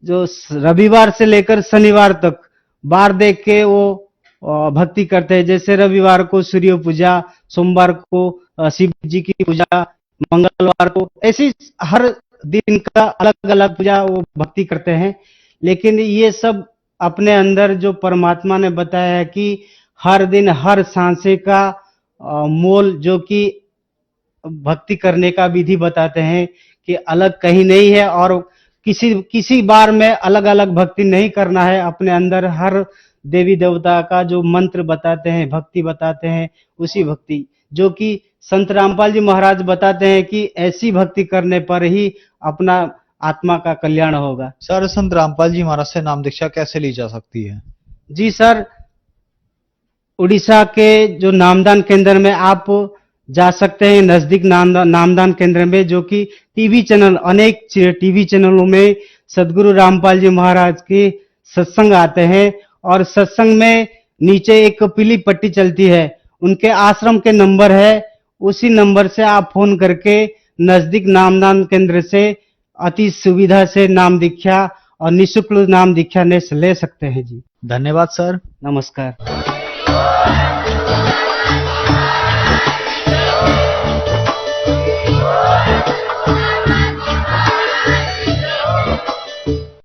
जो रविवार से लेकर शनिवार तक बार देख के वो भक्ति करते हैं। जैसे रविवार को सूर्य पूजा, सोमवार को शिव जी की पूजा, मंगलवार को, ऐसी हर दिन का अलग अलग पूजा वो भक्ति करते हैं। लेकिन ये सब अपने अंदर जो परमात्मा ने बताया है कि हर दिन हर सांसे का मोल, जो कि भक्ति करने का विधि बताते हैं कि अलग कहीं नहीं है और किसी बार में अलग अलग भक्ति नहीं करना है। अपने अंदर हर देवी देवता का जो मंत्र बताते हैं, भक्ति बताते हैं, उसी भक्ति, जो कि संत रामपाल जी महाराज बताते हैं कि ऐसी भक्ति करने पर ही अपना आत्मा का कल्याण होगा। सर, संत रामपाल जी महाराज से नाम दीक्षा कैसे ली जा सकती है? जी सर, उड़ीसा के जो नामदान केंद्र में आप जा सकते हैं, नजदीक नामदान केंद्र में, जो कि टीवी चैनल, अनेक टीवी चैनलों में सदगुरु रामपाल जी महाराज के सत्संग आते हैं और सत्संग में नीचे एक पीली पट्टी चलती है, उनके आश्रम के नंबर है, उसी नंबर से आप फोन करके नजदीक नामदान केंद्र से अति सुविधा से नाम दीक्षा और निःशुल्क नाम दीक्षा ले सकते हैं। जी धन्यवाद सर। नमस्कार।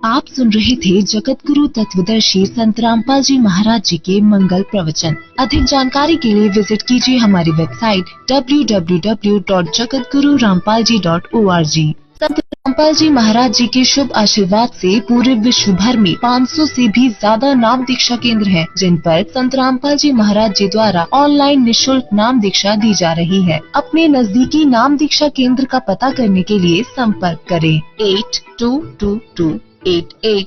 आप सुन रहे थे जगत गुरु तत्वदर्शी संत रामपाल जी महाराज जी के मंगल प्रवचन। अधिक जानकारी के लिए विजिट कीजिए हमारी वेबसाइट www.jagatgururampalji.org। संत रामपाल जी महाराज जी के शुभ आशीर्वाद से पूरे विश्व भर में 500 से भी ज्यादा नाम दीक्षा केंद्र हैं, जिन पर संत रामपाल जी महाराज जी द्वारा ऑनलाइन निःशुल्क नाम दीक्षा दी जा रही है। अपने नजदीकी नाम दीक्षा केंद्र का पता करने के लिए संपर्क करें 822288